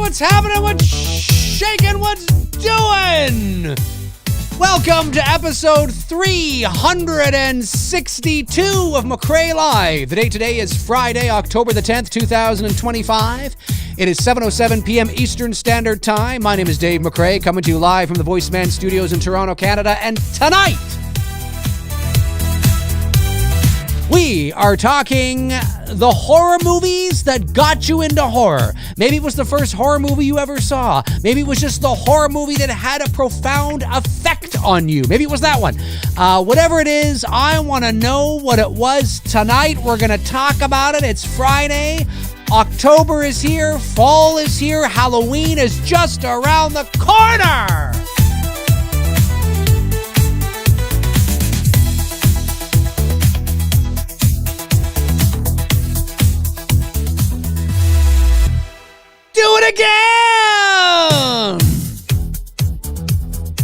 what's happening, what's shaking, what's doing? Welcome to episode 362 of McRae Live. The date today is Friday, October the 10th, 2025. It is 7:07 p.m. Eastern Standard Time. My name is Dave McRae, coming to you live from the Voice Man Studios in Toronto, Canada. And tonight, we are talking the horror movies that got you into horror. Maybe it was the first horror movie you ever saw. Maybe it was just the horror movie that had a profound effect on you. Maybe it was that one. Whatever it is, I want to know what it was tonight. We're going to talk about it. It's Friday. October is here. Fall is here. Halloween is just around the corner. Do it again!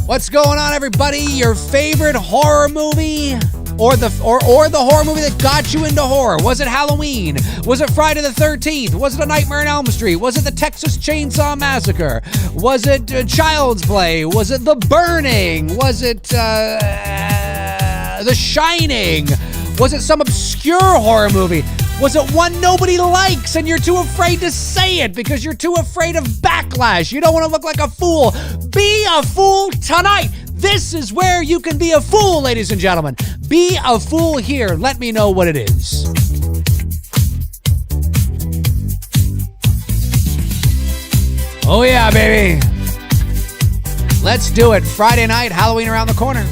What's going on, everybody? Your favorite horror movie or the horror movie that got you into horror? Was it Halloween? Was it Friday the 13th? Was it A Nightmare on Elm Street? Was it the Texas Chainsaw Massacre? Was it Child's Play? Was it The Burning? Was it The Shining? Was it some obscure horror movie? Was it one nobody likes and you're too afraid to say it because you're too afraid of backlash? You don't want to look like a fool. Be a fool tonight. This is where you can be a fool, ladies and gentlemen. Be a fool here. Let me know what it is. Oh yeah, baby. Let's do it. Friday night, Halloween around the corner.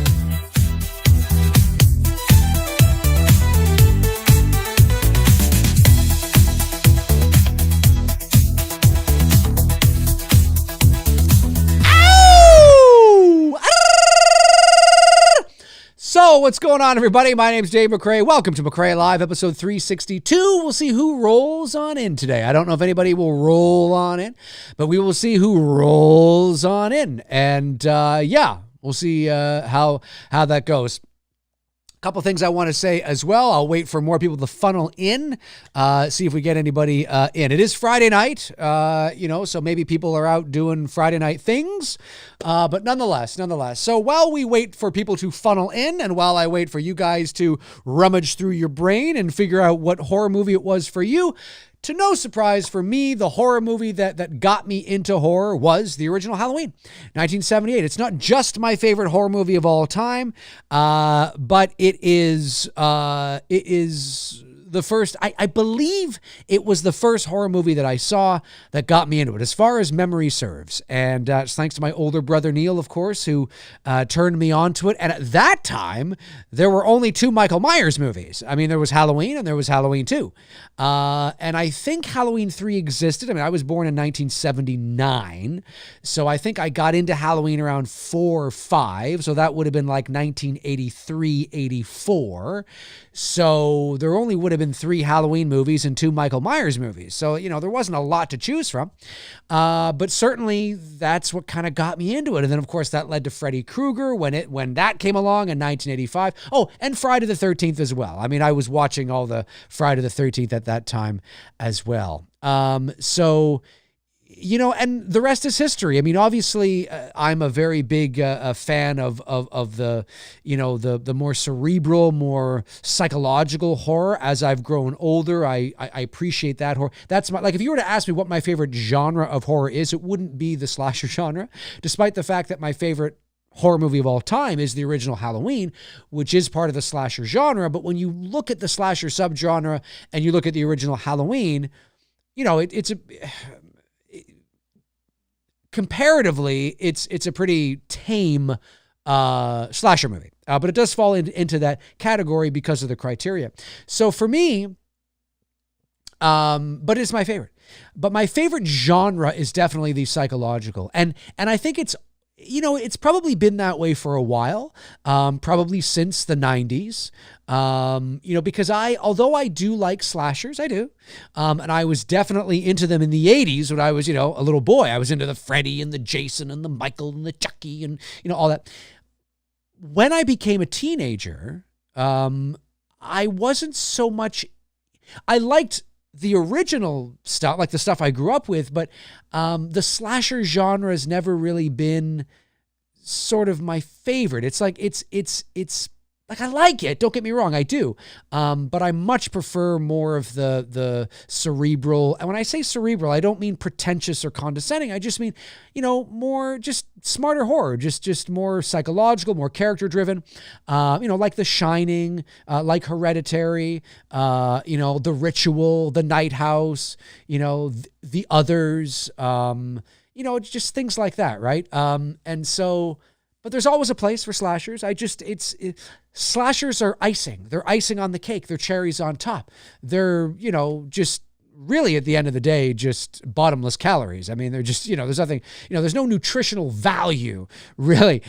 So, what's going on, everybody? My name's Dave McRae. Welcome to McRae Live, episode 362. We'll see who rolls on in today. I don't know if anybody will roll on in, but we will see who rolls on in. And, we'll see how that goes. A couple things I want to say as well. I'll wait for more people to funnel in, see if we get anybody in. It is Friday night, so maybe people are out doing Friday night things, but nonetheless. So while we wait for people to funnel in and while I wait for you guys to rummage through your brain and figure out what horror movie it was for you, to no surprise for me, the horror movie that got me into horror was the original Halloween, 1978. It's not just my favorite horror movie of all time, but it is the first, I believe it was the first horror movie that I saw that got me into it, as far as memory serves. And it's thanks to my older brother, Neil, of course, who turned me on to it. And at that time, there were only two Michael Myers movies. I mean, there was Halloween and there was Halloween 2. And I think Halloween 3 existed. I mean, I was born in 1979. So I think I got into Halloween around 4 or 5. So that would have been like 1983, 84. So there only would have been 3 Halloween movies and 2 Michael Myers movies. So, there wasn't a lot to choose from. But certainly that's what kind of got me into it. And then, of course, that led to Freddy Krueger when that came along in 1985. Oh, and Friday the 13th as well. I mean, I was watching all the Friday the 13th at that time as well. And the rest is history. I mean, obviously, I'm a very big fan of the, the more cerebral, more psychological horror. As I've grown older, I appreciate that horror. That's like, if you were to ask me what my favorite genre of horror is, it wouldn't be the slasher genre, despite the fact that my favorite horror movie of all time is the original Halloween, which is part of the slasher genre. But when you look at the slasher subgenre and you look at the original Halloween, comparatively, it's a pretty tame slasher movie, but it does fall into that category because of the criteria. So for me, but it's my favorite. But my favorite genre is definitely the psychological, and I think it's probably been that way for a while, probably since the 90s. Because although I do like slashers, I do. And I was definitely into them in the 80s when I was, a little boy. I was into the Freddy and the Jason and the Michael and the Chucky and, all that. When I became a teenager, I wasn't so much, I liked the original stuff, like the stuff I grew up with, but the slasher genre has never really been sort of my favorite. It's like, it's like, I like it. Don't get me wrong. I do. But I much prefer more of the cerebral. And when I say cerebral, I don't mean pretentious or condescending. I just mean, more just smarter horror, just more psychological, more character driven, like The Shining, like Hereditary, The Ritual, The Night House, The Others, just things like that. Right. But there's always a place for slashers. Slashers are icing. They're icing on the cake. They're cherries on top. They're, just really at the end of the day, just bottomless calories. I mean, they're just, there's nothing, there's no nutritional value really,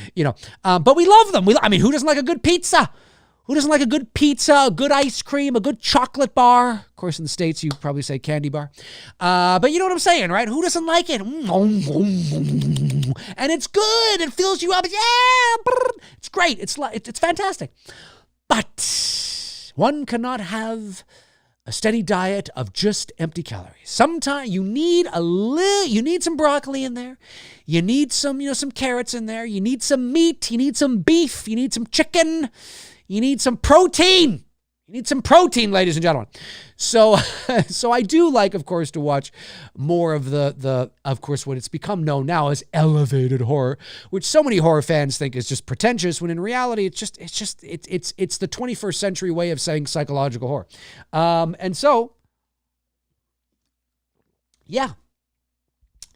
but we love them. Who doesn't like a good pizza? Who doesn't like a good pizza, a good ice cream, a good chocolate bar? Of course, in the States, you probably say candy bar. But you know what I'm saying, right? Who doesn't like it? And it's good. It fills you up. Yeah. It's great. It's fantastic. But one cannot have a steady diet of just empty calories. Sometimes you need some broccoli in there. You need some carrots in there. You need some meat. You need some beef. You need some chicken. You need some protein. You need some protein, ladies and gentlemen. So I do like, of course, to watch more of of course, what it's become known now as elevated horror, which so many horror fans think is just pretentious, when in reality, it's the 21st century way of saying psychological horror. Yeah.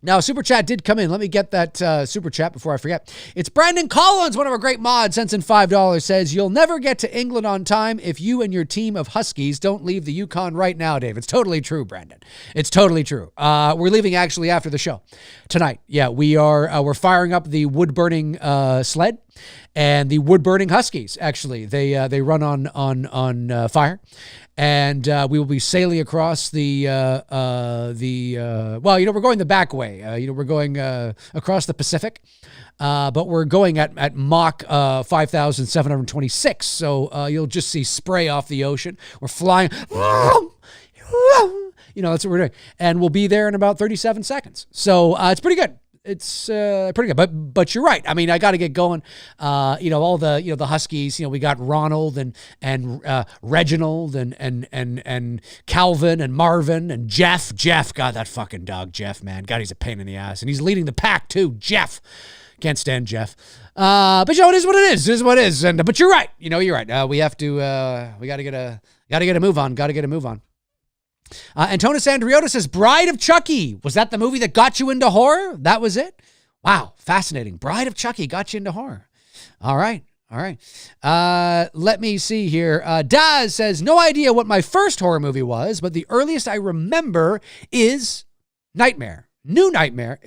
Now, Super Chat did come in. Let me get that Super Chat before I forget. It's Brandon Collins, one of our great mods, sends in $5, says, "You'll never get to England on time if you and your team of Huskies don't leave the Yukon right now, Dave." It's totally true, Brandon. It's totally true. We're leaving actually after the show tonight. Yeah, we're firing up the wood-burning sled and the wood-burning Huskies, actually. They run on fire. And we will be sailing across we're going the back way. We're going across the Pacific, but we're going at Mach 5,726. So you'll just see spray off the ocean. We're flying. That's what we're doing. And we'll be there in about 37 seconds. So it's pretty good. It's pretty good, but you're right. I mean, I got to get going. All the Huskies. We got Ronald and Reginald and Calvin and Marvin and Jeff. God, that fucking dog, Jeff, man. God, he's a pain in the ass, and he's leading the pack too. Jeff, can't stand Jeff. But it is what it is. It is what it is. But you're right. You're right. We have to. We got to get a move on. Got to get a move on. Antonis Andriota says, Bride of Chucky. Was that the movie that got you into horror? That was it? Wow, fascinating. Bride of Chucky got you into horror. All right. Let me see here. Daz says, no idea what my first horror movie was, but the earliest I remember is Nightmare. New Nightmare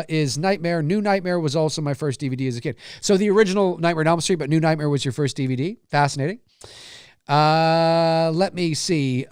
is Nightmare. New Nightmare was also my first DVD as a kid. So the original Nightmare on Elm Street, but New Nightmare was your first DVD. Fascinating. Let me see.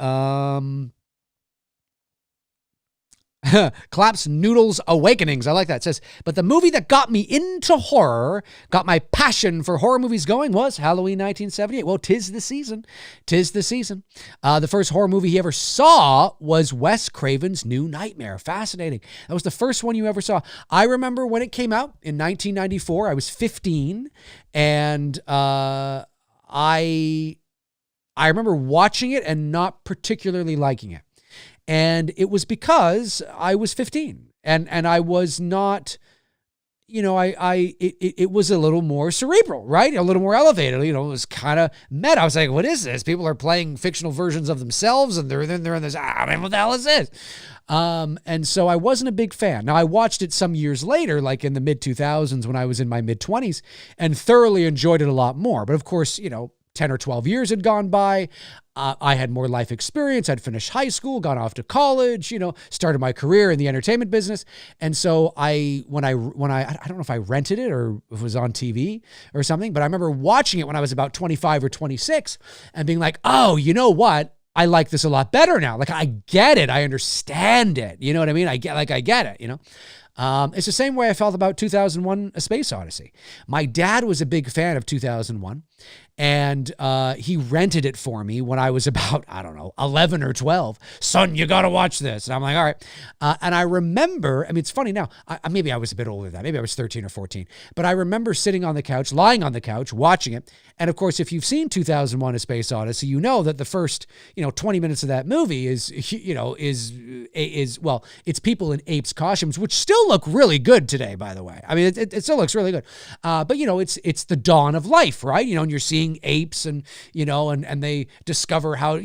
Claps Noodles Awakenings. I like that. It says, but the movie that got me into horror, got my passion for horror movies going, was Halloween 1978. Well, 'tis the season. The first horror movie he ever saw was Wes Craven's New Nightmare. Fascinating. That was the first one you ever saw. I remember when it came out in 1994. I was 15, and I remember watching it and not particularly liking it. And it was because I was 15 and I was not, it was a little more cerebral, right? A little more elevated, it was kind of meta. I was like, what is this? People are playing fictional versions of themselves and they're in this, what the hell is this? And so I wasn't a big fan. Now I watched it some years later, like in the mid 2000s when I was in my mid 20s, and thoroughly enjoyed it a lot more. But of course, 10 or 12 years had gone by. I had more life experience. I'd finished high school, gone off to college, started my career in the entertainment business. And so when I don't know if I rented it or if it was on TV or something, but I remember watching it when I was about 25 or 26 and being like, oh, you know what? I like this a lot better now. Like, I get it. I understand it. You know what I mean? I get it, It's the same way I felt about 2001: A Space Odyssey. My dad was a big fan of 2001. And he rented it for me when I was about, 11 or 12. Son, you got to watch this. And I'm like, all right. And I remember, it's funny now, maybe I was a bit older than that. Maybe I was 13 or 14. But I remember sitting on the couch, lying on the couch, watching it. And of course, if you've seen 2001: A Space Odyssey, you know that the first, 20 minutes of that movie is it's people in apes costumes, which still look really good today, by the way. It still looks really good. But it's the dawn of life, right? And you're seeing apes and they discover how,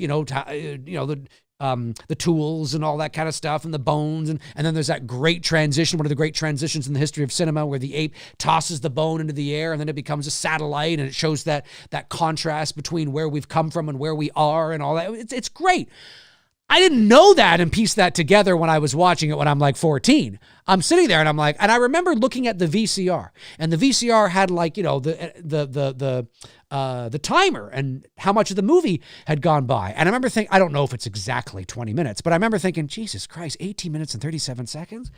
the tools and all that kind of stuff and the bones. And then there's that great transition, one of the great transitions in the history of cinema, where the ape tosses the bone into the air and then it becomes a satellite, and it shows that contrast between where we've come from and where we are and all that. It's great. I didn't know that and piece that together when I was watching it when I'm like 14. I'm sitting there and I'm like, and I remember looking at the VCR, and the VCR had the timer and how much of the movie had gone by. And I remember thinking, I don't know if it's exactly 20 minutes, but I remember thinking, Jesus Christ, 18 minutes and 37 seconds?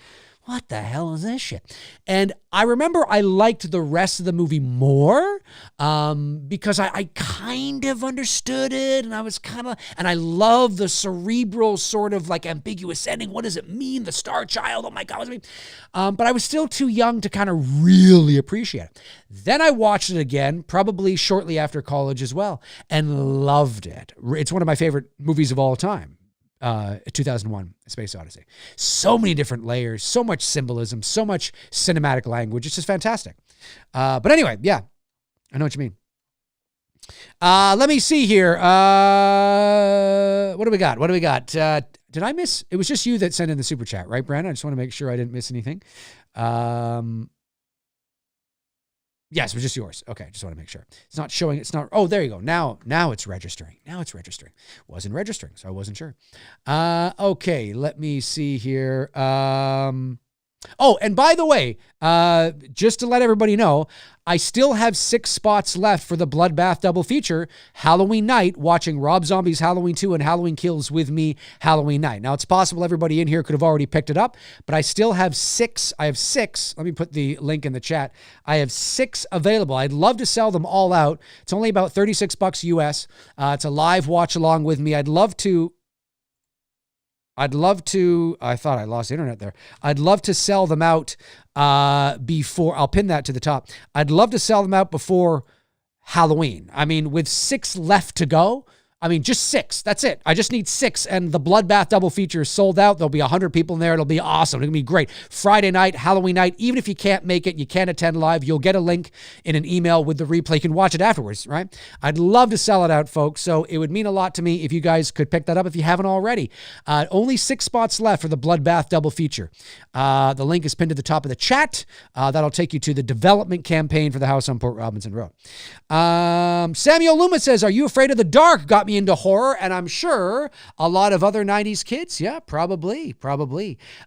What the hell is this shit? And I remember I liked the rest of the movie more because I kind of understood it, and and I love the cerebral sort of like ambiguous ending. What does it mean? The Star Child? Oh my God, what does it mean? But I was still too young to kind of really appreciate it. Then I watched it again, probably shortly after college as well, and loved it. It's one of my favorite movies of all time. 2001: A Space Odyssey. So many different layers, so much symbolism, so much cinematic language. It's just fantastic. But anyway, yeah, I know what you mean. Let me see here. What do we got? Did I miss? It was just you that sent in the super chat, right, Brandon? I just want to make sure I didn't miss anything. Yes, it was just yours. Okay, just want to make sure. It's not showing. It's not. Oh, there you go. Now it's registering. Wasn't registering, so I wasn't sure. Okay, let me see here. Oh, and by the way, just to let everybody know, I still have 6 spots left for the Bloodbath double feature, Halloween night, watching Rob Zombie's Halloween 2 and Halloween Kills with me Halloween night. Now, it's possible everybody in here could have already picked it up, but I still have 6. I have 6. Let me put the link in the chat. I have 6 available. I'd love to sell them all out. It's only about $36 US. It's a live watch along with me. I'd love to, I thought I lost the internet there. I'd love to sell them out before, I'll pin that to the top. I'd love to sell them out before Halloween. With 6 left to go, just 6. That's it. I just need 6. And the Bloodbath double feature is sold out. There'll be 100 people in there. It'll be awesome. It'll be great. Friday night, Halloween night. Even if you can't make it, you can't attend live, you'll get a link in an email with the replay. You can watch it afterwards, right? I'd love to sell it out, folks. So it would mean a lot to me if you guys could pick that up if you haven't already. Only 6 spots left for the Bloodbath double feature. The link is pinned to the top of the chat. That'll take you to the development campaign for the house on Port Robinson Road. Samuel Loomis says, "Are you afraid of the dark?" Got me into horror, and I'm sure a lot of other 90s kids. Yeah, probably.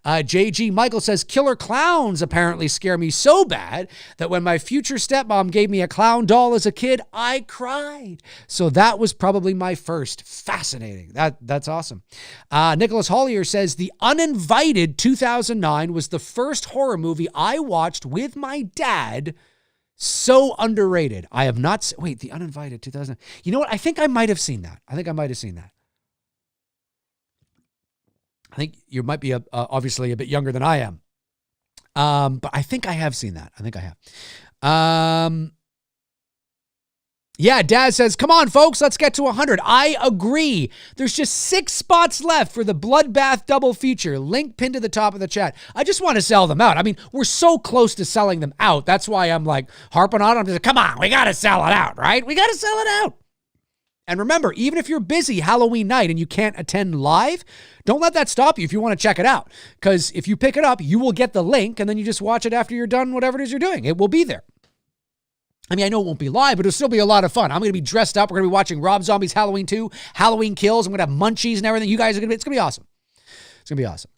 JG Michael says, "Killer clowns apparently scare me so bad that when my future stepmom gave me a clown doll as a kid, I cried." So that was probably my first. Fascinating. That's awesome. Nicholas Hollier says, "The Uninvited 2009 was the first horror movie I watched with my dad. So underrated. I have not... Wait, The Uninvited 2000. You know what? I think I might have seen that. I think you might be obviously a bit younger than I am. But I think I have seen that. Yeah, Dad says, "Come on, folks, let's get to 100. I agree. There's just 6 spots left for the Bloodbath double feature. Link pinned to the top of the chat. I just want to sell them out. We're so close to selling them out. That's why I'm like harping on it. I'm just like, come on, we got to sell it out, right? We got to sell it out. And remember, even if you're busy Halloween night and you can't attend live, don't let that stop you if you want to check it out. Because if you pick it up, you will get the link and then you just watch it after you're done whatever it is you're doing. It will be there. I know it won't be live, but it'll still be a lot of fun. I'm going to be dressed up. We're going to be watching Rob Zombie's Halloween 2, Halloween Kills. I'm going to have munchies and everything. You guys are going to be, it's going to be awesome.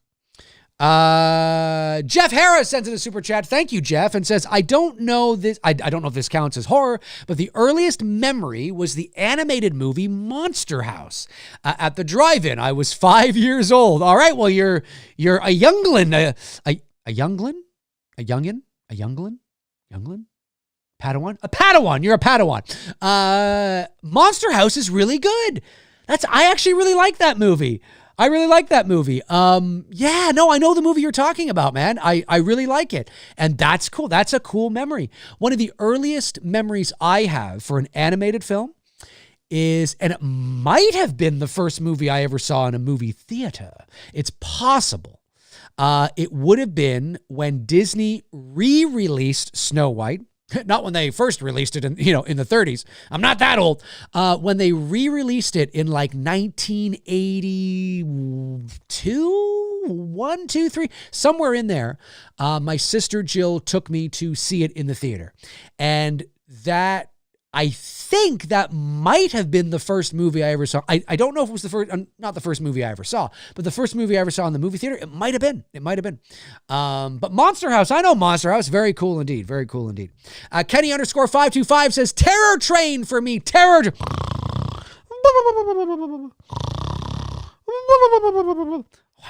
Jeff Harris sends in a super chat. Thank you, Jeff, and says, I don't know if this counts as horror, but the earliest memory was the animated movie Monster House at the drive-in. I was 5 years old. All right, well, you're a younglin, a youngin? Padawan? A Padawan. You're a Padawan. Monster House is really good. I actually really like that movie. I really like that movie. I know the movie you're talking about, man. I really like it. And that's cool. That's a cool memory. One of the earliest memories I have for an animated film is, and it might have been the first movie I ever saw in a movie theater. It's possible. It would have been when Disney re-released Snow White. Not when they first released it in the 30s. I'm not that old. When they re-released it in like 1982, 1, 2, 3, somewhere in there, my sister Jill took me to see it in the theater. And I think that might have been the first movie I ever saw. I don't know if it was not the first movie I ever saw, but the first movie I ever saw in the movie theater. It might have been. But Monster House, I know Monster House. Very cool indeed. Very cool indeed. Kenny _525 says, Terror Train for me. I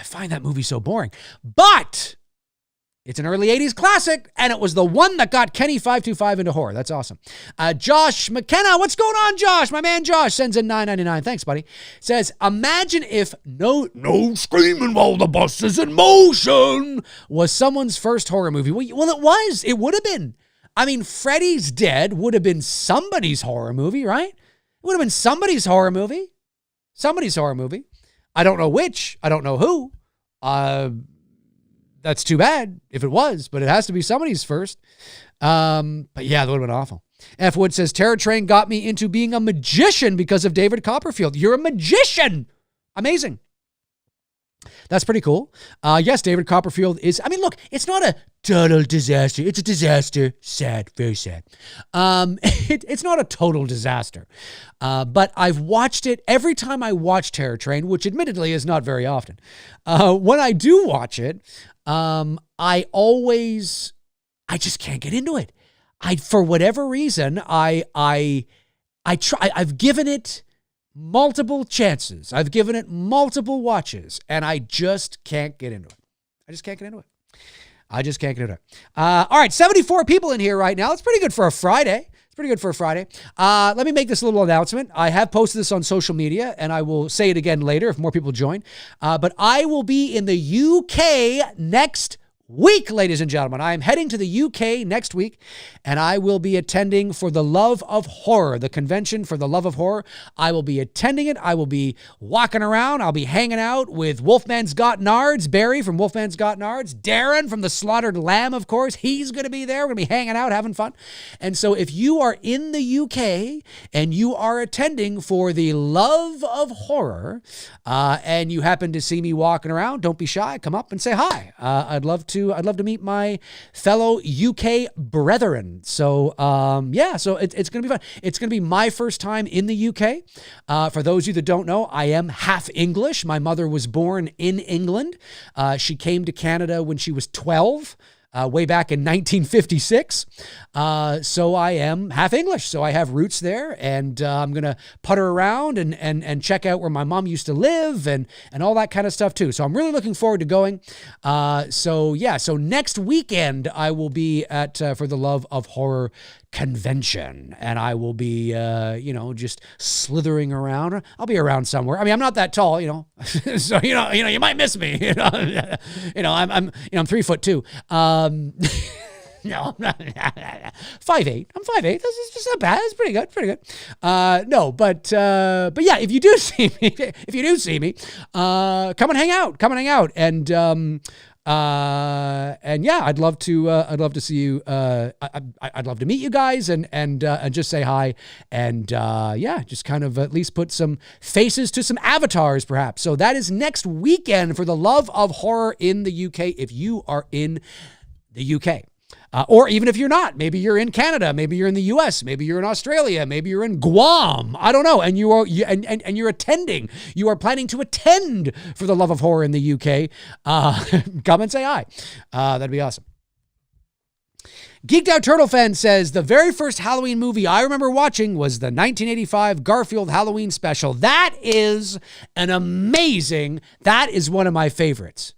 find that movie so boring. But it's an early 80s classic, and it was the one that got Kenny525 into horror. That's awesome. Josh McKenna, what's going on, Josh? My man Josh sends in $9.99. Thanks, buddy. Says, imagine if no screaming while the bus is in motion was someone's first horror movie. Well, it was. It would have been. I mean, Freddy's Dead would have been somebody's horror movie, right? It would have been somebody's horror movie. Somebody's horror movie. I don't know which. I don't know who. That's too bad if it was, but it has to be somebody's first. But yeah, that would have been awful. F. Wood says, Terror Train got me into being a magician because of David Copperfield. You're a magician. Amazing. That's pretty cool. Yes, David Copperfield is, look, it's not a total disaster. It's a disaster. Sad, very sad. It's not a total disaster. But I've watched it every time I watch Terror Train, which admittedly is not very often. When I do watch it, I just can't get into it. For whatever reason, I've given it multiple chances. I've given it multiple watches, and I just can't get into it. I just can't get into it. All right, 74 people in here right now. It's pretty good for a Friday. Let me make this little announcement. I have posted this on social media, and I will say it again later if more people join. But I will be in the UK next week, ladies and gentlemen. I am heading to the UK next week, and I will be attending For the Love of Horror, the convention for the love of horror. I will be attending it. I will be walking around. I'll be hanging out with Wolfman's Got Nards, Barry from Wolfman's Got Nards, Darren from The Slaughtered Lamb, of course. He's going to be there. We're going to be hanging out, having fun. And so if you are in the UK and you are attending For the Love of Horror, and you happen to see me walking around, don't be shy. Come up and say hi. I'd love to meet my fellow UK brethren. So, so it's going to be fun. It's going to be my first time in the UK. For those of you that don't know, I am half English. My mother was born in England. She came to Canada when she was 12. Way back in 1956. So I am half English. So I have roots there, and I'm going to putter around and check out where my mom used to live and all that kind of stuff too. So I'm really looking forward to going. So next weekend I will be at For the Love of Horror convention, and I will be, just slithering around. I'll be around somewhere. I'm not that tall, so, you might miss me, I'm 3'2". No, I'm not. 5'8". I'm 5'8". This is just not bad. It's pretty good. But yeah, if you do see me, come and hang out. And yeah, I'd love to see you. I'd love to meet you guys and just say hi. And just kind of at least put some faces to some avatars, perhaps. So that is next weekend For the Love of Horror in the UK. If you are in the UK. Or even if you're not, maybe you're in Canada, maybe you're in the US, maybe you're in Australia, maybe you're in Guam. I don't know. And you're attending. You are planning to attend For the Love of Horror in the UK. Come and say hi. That'd be awesome. Geeked Out Turtle Fan says, the very first Halloween movie I remember watching was the 1985 Garfield Halloween special. That is one of my favorites.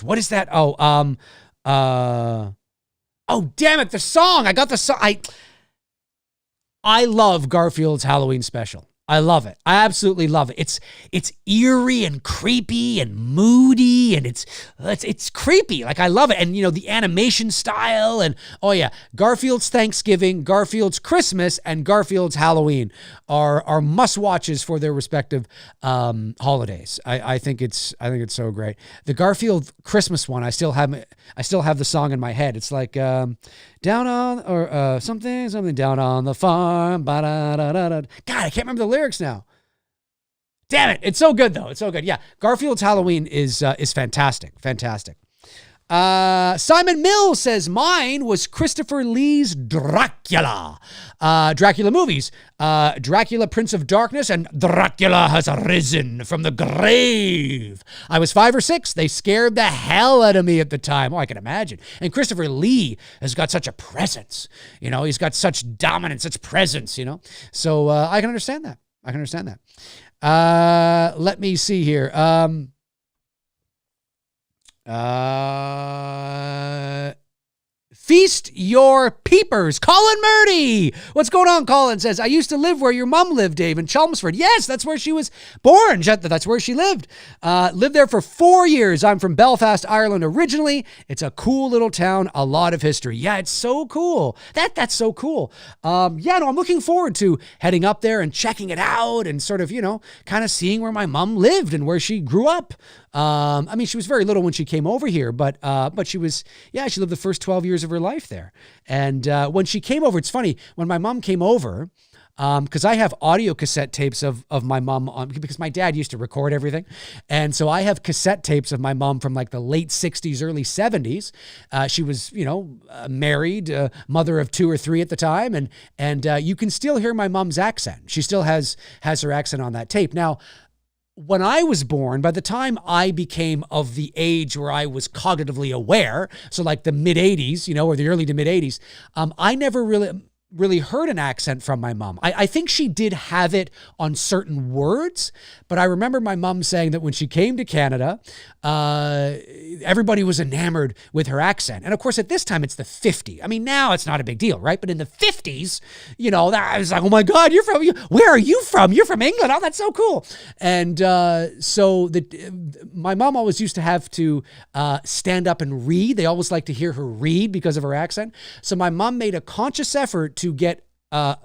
What is that? Oh, damn it. The song. I got the song. I love Garfield's Halloween special. I love it. I absolutely love it. It's eerie and creepy and moody, and it's creepy. Like, I love it. And, the animation style, and oh yeah, Garfield's Thanksgiving, Garfield's Christmas, and Garfield's Halloween are must-watches for their respective holidays. I think it's so great. The Garfield Christmas one, I still have the song in my head. It's like down on, or something down on the farm. Ba-da-da-da-da. God, I can't remember the lyrics now. Damn it. It's so good, though. It's so good. Yeah. Garfield's Halloween is fantastic. Fantastic. Simon Mills says, mine was Christopher Lee's Dracula. Dracula movies. Dracula, Prince of Darkness, and Dracula has arisen from the grave. I was 5 or 6. They scared the hell out of me at the time. Oh, I can imagine. And Christopher Lee has got such a presence. He's got such dominance, such presence, So I can understand that. Let me see here. Feast your peepers. Colin Murdy. What's going on, Colin? Says, I used to live where your mom lived, Dave, in Chelmsford. Yes, that's where she was born. That's where she lived. Lived there for 4 years. I'm from Belfast, Ireland originally. It's a cool little town, a lot of history. Yeah, it's so cool. That's so cool. I'm looking forward to heading up there and checking it out and sort of, kind of seeing where my mom lived and where she grew up. She was very little when she came over here, but she lived the first 12 years of her life there. And when she came over, it's funny, when my mom came over, because I have audio cassette tapes of my mom because my dad used to record everything. And so I have cassette tapes of my mom from like the late 60s, early 70s. She was, married, mother of 2 or 3 at the time. And you can still hear my mom's accent. She still has her accent on that tape. Now, when I was born, by the time I became of the age where I was cognitively aware, so like the mid 80s, or the early to mid 80s, I never really heard an accent from my mom. I think she did have it on certain words, but I remember my mom saying that when she came to Canada, everybody was enamored with her accent. And of course, at this time, it's the 50s. I mean, now it's not a big deal, right? But in the 50s, that I was like, oh my God, where are you from? You're from England. Oh, that's so cool. And my mom always used to have to stand up and read. They always liked to hear her read because of her accent. So my mom made a conscious effort to get, of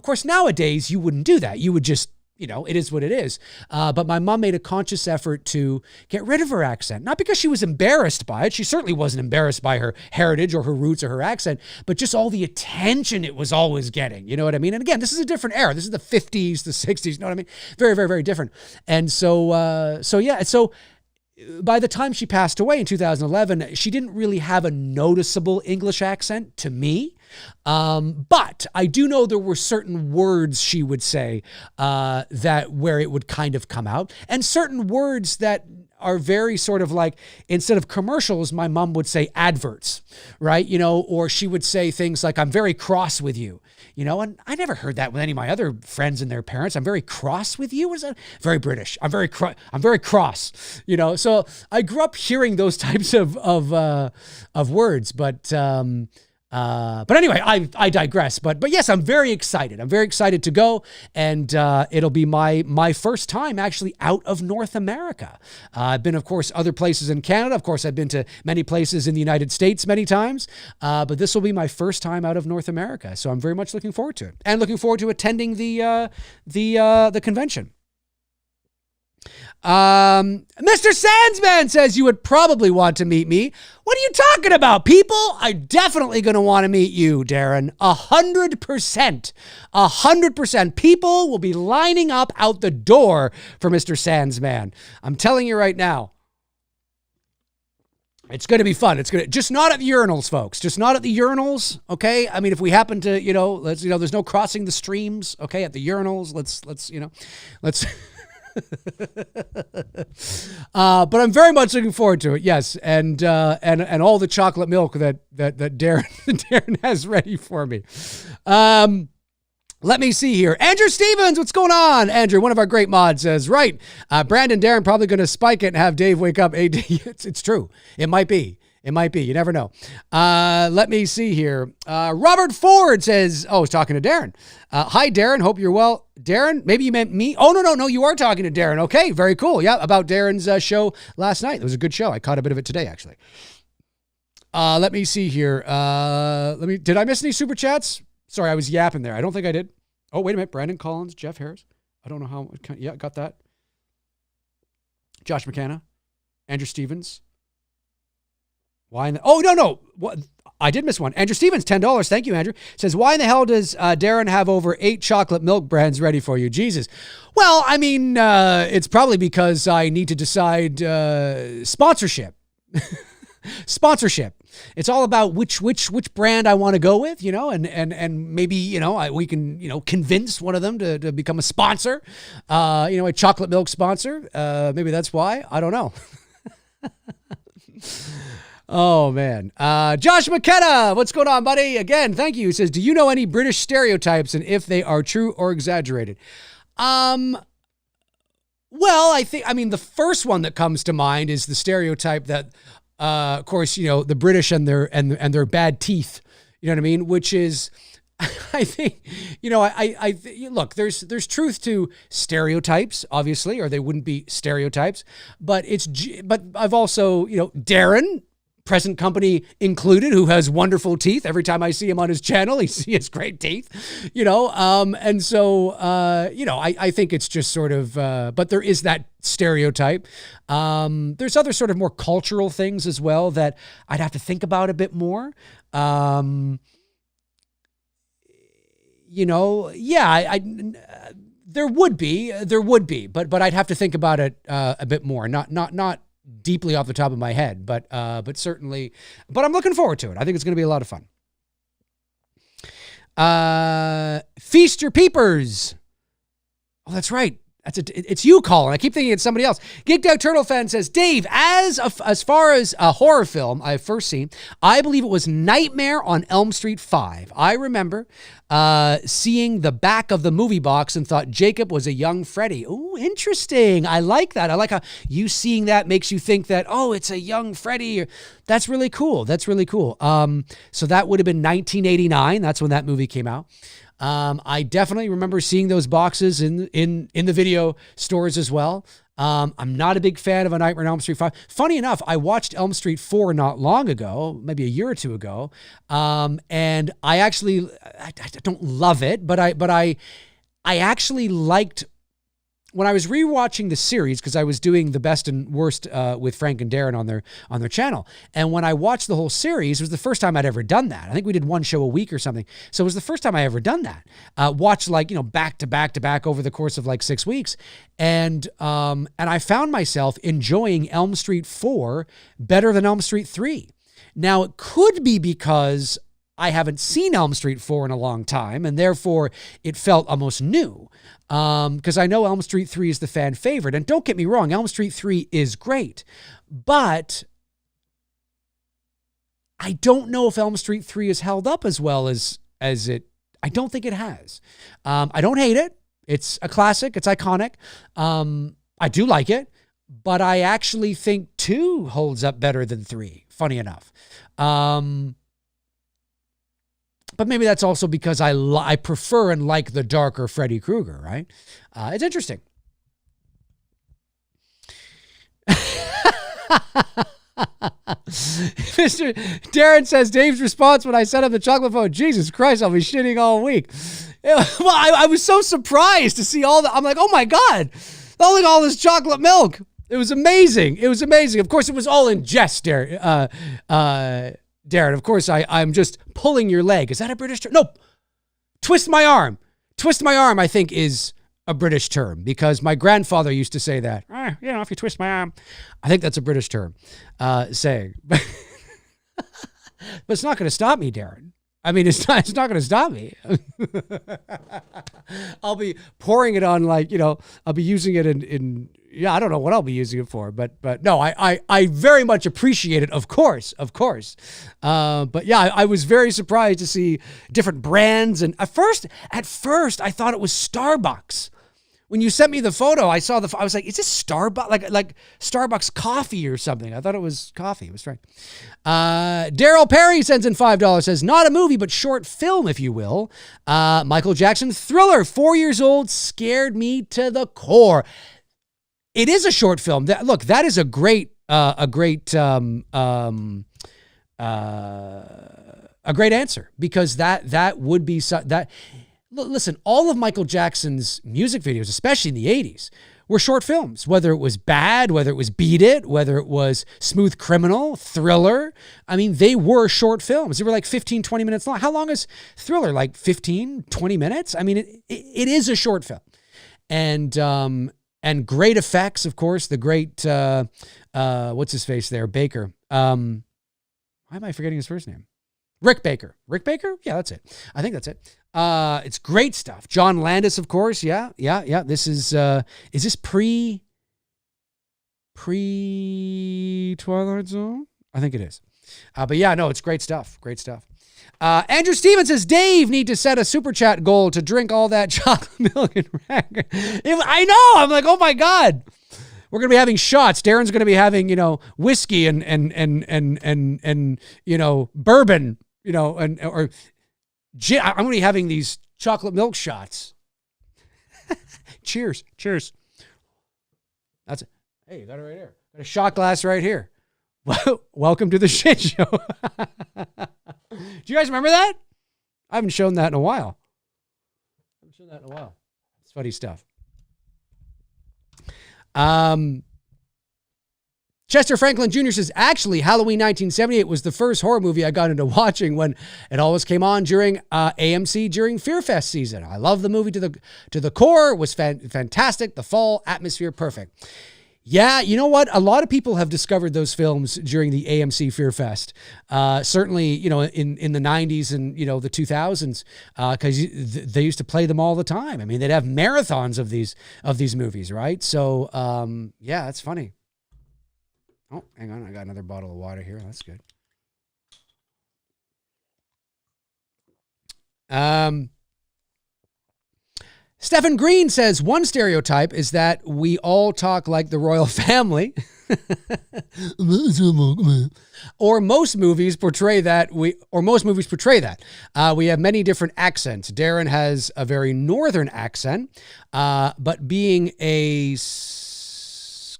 course, nowadays you wouldn't do that. You would just, it is what it is. But my mom made a conscious effort to get rid of her accent, not because she was embarrassed by it. She certainly wasn't embarrassed by her heritage or her roots or her accent, but just all the attention it was always getting. You know what I mean? And again, this is a different era. This is the 50s, the 60s. You know what I mean? Very, very, very different. And so by the time she passed away in 2011, she didn't really have a noticeable English accent to me. But I do know there were certain words she would say where it would kind of come out, and certain words that are very sort of like, instead of commercials, my mom would say adverts, right? Or she would say things like, I'm very cross with you, and I never heard that with any of my other friends and their parents. I'm very cross with you. What is that? Very British. I'm very cross, so I grew up hearing those types of words, but anyway, I digress. But yes, I'm very excited. I'm very excited to go, and it'll be my first time actually out of North America. I've been, of course, other places in Canada. Of course, I've been to many places in the United States many times, but this will be my first time out of North America. So I'm very much looking forward to it, and looking forward to attending the convention. Mr. Sandsman says you would probably want to meet me. What are you talking about, people? I'm definitely going to want to meet you, Darren. 100%. 100%. People will be lining up out the door for Mr. Sandsman. I'm telling you right now. It's going to be fun. It's going to, just not at the urinals, folks. Just not at the urinals, okay? I mean, if we happen to, there's no crossing the streams, okay, at the urinals. Let's but I'm very much looking forward to it. Yes, and all the chocolate milk that Darren has ready for me. Let me see here. Andrew Stevens, what's going on? Andrew, one of our great mods, says, right, Brandon Darren probably going to spike it and have Dave wake up. It's true. It might be. It might be. You never know. Let me see here. Robert Ford says, he's talking to Darren. Hi, Darren. Hope you're well. Darren, maybe you meant me. Oh, no. You are talking to Darren. Okay, very cool. Yeah, about Darren's show last night. It was a good show. I caught a bit of it today, actually. Let me see here. Did I miss any super chats? Sorry, I was yapping there. I don't think I did. Oh, wait a minute. Brandon Collins, Jeff Harris. I don't know how. Yeah, got that. Josh McCanna, Andrew Stevens. Why in the, no. What? I did miss one. Andrew Stevens, $10. Thank you, Andrew. Says, why in the hell does Darren have over 8 chocolate milk brands ready for you? Jesus. Well, I mean, it's probably because I need to decide sponsorship. Sponsorship. It's all about which brand I want to go with, and maybe, we can, convince one of them to become a sponsor, a chocolate milk sponsor. Maybe that's why. I don't know. Oh, man. Josh McKenna, what's going on, buddy? Again, thank you. He says, do you know any British stereotypes and if they are true or exaggerated? Well, the first one that comes to mind is the stereotype that, of course, the British and their bad teeth, you know what I mean? Which is, I think, look, there's truth to stereotypes, obviously, or they wouldn't be stereotypes, but I've also, Darren, present company included, who has wonderful teeth. Every time I see him on his channel, he has great teeth, and so, I think it's just sort of, but there is that stereotype. There's other sort of more cultural things as well that I'd have to think about a bit more. There would be, but I'd have to think about it a bit more, not deeply off the top of my head, but certainly, but I'm looking forward to it. I think it's going to be a lot of fun. Feast your peepers. Oh, that's right. It's you, Colin. I keep thinking it's somebody else. Geeked Out Turtle Fan says, Dave, as far as a horror film I've first seen, I believe it was Nightmare on Elm Street 5. I remember seeing the back of the movie box and thought Jacob was a young Freddy. Oh, interesting. I like that. I like how you seeing that makes you think that, it's a young Freddy. That's really cool. So that would have been 1989. That's when that movie came out. I definitely remember seeing those boxes in the video stores as well. I'm not a big fan of A Nightmare on Elm Street 5. Funny enough, I watched Elm Street 4 not long ago, maybe a year or two ago. And I don't love it, but I actually liked, when I was rewatching the series, because I was doing the best and worst with Frank and Darren on their channel, and when I watched the whole series, it was the first time I'd ever done that. I think we did one show a week or something, so it was the first time I ever done that. Watched back to back to back over the course of 6 weeks, and I found myself enjoying Elm Street 4 better than Elm Street 3. Now it could be because I haven't seen Elm Street 4 in a long time, and therefore it felt almost new. Because I know Elm Street 3 is the fan favorite. And don't get me wrong, Elm Street 3 is great. But I don't know if Elm Street 3 is held up as well as it. I don't think it has. I don't hate it. It's a classic. It's iconic. I do like it. But I actually think 2 holds up better than 3, funny enough. But maybe that's also because I prefer and like the darker Freddy Krueger, right? It's interesting. Mr. Darren says, Dave's response when I set up the chocolate phone, Jesus Christ, I'll be shitting all week. Well, I was so surprised to see I'm like, oh my God, look at all this chocolate milk. It was amazing. Of course, it was all in jest, Darren. Darren, of course, I'm just pulling your leg. Is that a British term? Nope. Twist my arm. Twist my arm, I think, is a British term because my grandfather used to say that. If you twist my arm. I think that's a British term saying. But it's not going to stop me, Darren. I mean, it's not going to stop me. I'll be pouring it on I'll be using it in I don't know what I'll be using it for, but no, I very much appreciate it, of course. But yeah, I was very surprised to see different brands. And at first, I thought it was Starbucks. when you sent me the photo, I saw I was like, is this Starbucks? Like Starbucks coffee or something? I thought it was coffee. It was right. Daryl Perry sends in $5, says, not a movie, but short film, if you will. Michael Jackson Thriller, 4 years old, scared me to the core. It is a short film. Look, that is a great answer, because that would be that. Listen, all of Michael Jackson's music videos, especially in the 80s, were short films, whether it was Bad, whether it was Beat It, whether it was Smooth Criminal, Thriller. I mean, they were short films. They were like 15, 20 minutes long. How long is Thriller? Like 15, 20 minutes? I mean, it is a short film. And great effects, of course, the great, what's his face there? Baker. Why am I forgetting his first name? Rick Baker. Rick Baker? Yeah, that's it. I think that's it. It's great stuff. John Landis, of course. Yeah. This is this pre Twilight Zone? I think it is. But yeah, no, it's great stuff. Great stuff. Andrew Stevens says, Dave need to set a super chat goal to drink all that chocolate milk and rack. I know. I'm like, oh my God. We're going to be having shots. Darren's going to be having, whiskey and bourbon, or gin. I'm going to be having these chocolate milk shots. Cheers. That's it. Hey, you got it right here. Got a shot glass right here. Welcome to the shit show. Do you guys remember that? I haven't shown that in a while. It's funny stuff. Chester Franklin Jr. says, actually, Halloween 1978 was the first horror movie I got into watching when it always came on during AMC during Fear Fest season. I love the movie to the core. It was fantastic. The fall atmosphere, perfect. Yeah, you know what? A lot of people have discovered those films during the AMC Fear Fest. Certainly, in the 90s and, the 2000s, because they used to play them all the time. I mean, they'd have marathons of these movies, right? So, yeah, it's funny. Oh, hang on. I got another bottle of water here. That's good. Stephen Green says, one stereotype is that we all talk like the royal family. Or most movies portray that. We have many different accents. Darren has a very northern accent, but being a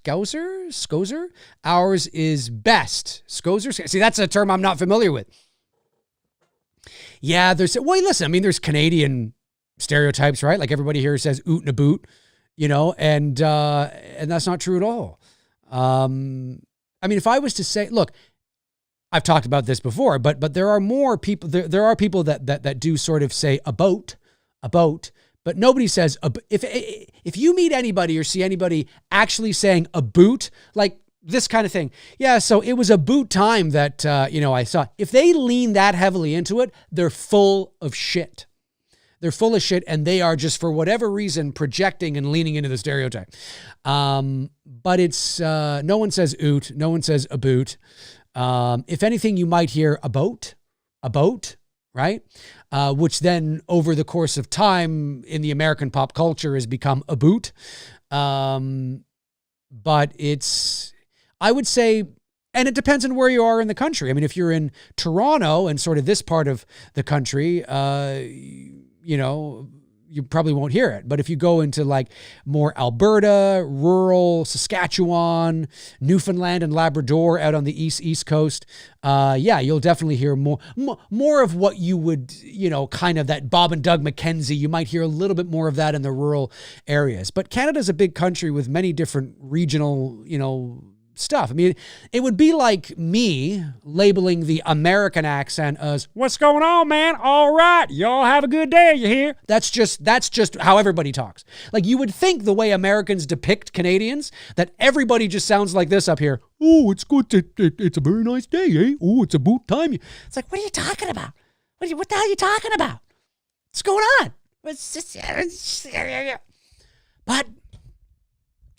Scouser, ours is best. Scozer? See, that's a term I'm not familiar with. Yeah, listen, I mean, there's Canadian stereotypes, right? Like everybody here says oot and a boot, and that's not true at all. I mean, if I was to say, look, I've talked about this before, but there are more people, there are people that do sort of say a boat, but nobody says, if you meet anybody or see anybody actually saying a boot, like this kind of thing. Yeah, so it was a boot time that, I saw. If they lean that heavily into it, they're full of shit. They're full of shit, and they are just, for whatever reason, projecting and leaning into the stereotype. But it's, no one says oot. No one says a boot. If anything, you might hear a boat, right? Which then, over the course of time in the American pop culture, has become a boot. But it's, I would say, and it depends on where you are in the country. I mean, if you're in Toronto and sort of this part of the country, you probably won't hear it. But if you go into like more Alberta, rural Saskatchewan, Newfoundland and Labrador out on the East Coast, you'll definitely hear more of what you would, kind of that Bob and Doug McKenzie. You might hear a little bit more of that in the rural areas. But Canada's a big country with many different regional, stuff. I mean, it would be like me labeling the American accent as, what's going on, man? All right. Y'all have a good day. You hear? That's just how everybody talks. Like, you would think the way Americans depict Canadians, that everybody just sounds like this up here. Oh, it's good. It's a very nice day, eh? Oh, it's a boot time. It's like, what are you talking about? What the hell are you talking about? What's going on? But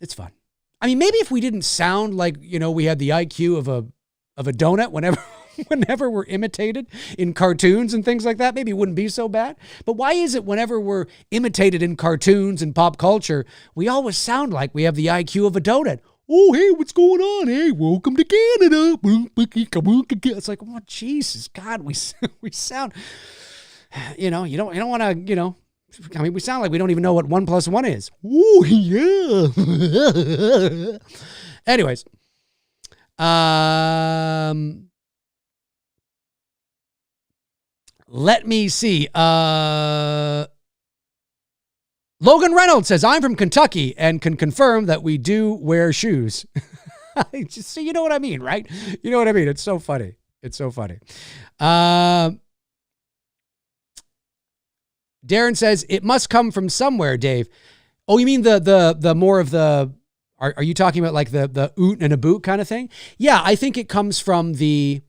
it's fun. I mean, maybe if we didn't sound like, we had the IQ of a donut whenever whenever we're imitated in cartoons and things like that, maybe it wouldn't be so bad. But why is it whenever we're imitated in cartoons and pop culture, we always sound like we have the IQ of a donut? Oh, hey, what's going on? Hey, welcome to Canada. It's like, oh, Jesus, God, we sound, you don't want to, I mean, we sound like we don't even know what 1 + 1 is. Oh, yeah. Anyways, let me see. Logan Reynolds says, I'm from Kentucky and can confirm that we do wear shoes. Just so you know what I mean, right? You know what I mean? It's so funny. It's so funny. Darren says, it must come from somewhere, Dave. Oh, you mean the more of the, are you talking about like the oot and a boot kind of thing? Yeah, I think it comes from if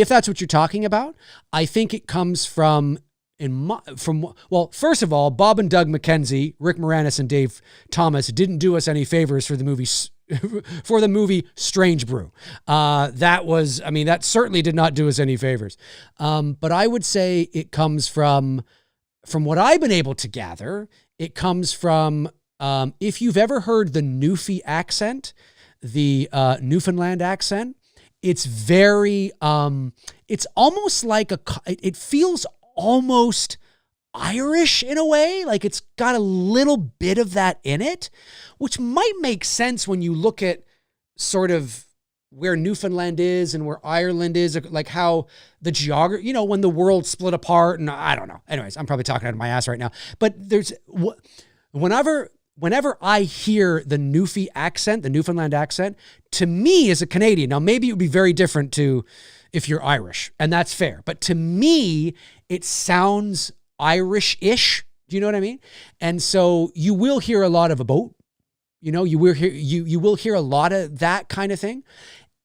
that's what you're talking about, I think it comes from, well, first of all, Bob and Doug McKenzie, Rick Moranis and Dave Thomas didn't do us any favors for the movie Strange Brew. That certainly did not do us any favors. But I would say it comes from what I've been able to gather, it comes from, if you've ever heard the Newfie accent, the Newfoundland accent, it's very, it's almost like it feels almost Irish in a way. Like it's got a little bit of that in it, which might make sense when you look at sort of where Newfoundland is and where Ireland is, like how the geography, when the world split apart, and I don't know. Anyways, I'm probably talking out of my ass right now, but whenever I hear the Newfie accent, the Newfoundland accent, to me as a Canadian, now maybe it would be very different to if you're Irish, and that's fair, but to me, it sounds Irish-ish. Do you know what I mean? And so you will hear a lot of a boat, you will hear a lot of that kind of thing.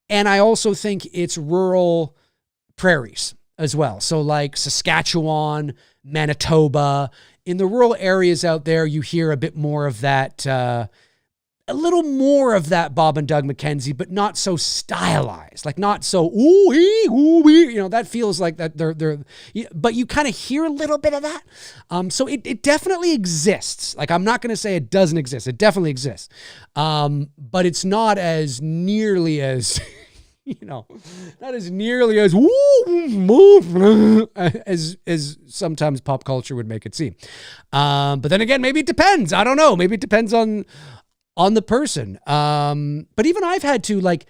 And I also think it's rural prairies as well. So like Saskatchewan, Manitoba, in the rural areas out there, you hear a bit more of that, a little more of that Bob and Doug McKenzie, but not so stylized, like not so, that feels like that but you kind of hear a little bit of that. So it definitely exists. Like, I'm not going to say it doesn't exist. It definitely exists. But it's not as nearly as, not as nearly as sometimes pop culture would make it seem. But then again, maybe it depends. I don't know. Maybe it depends on the person. But even I've had to, like,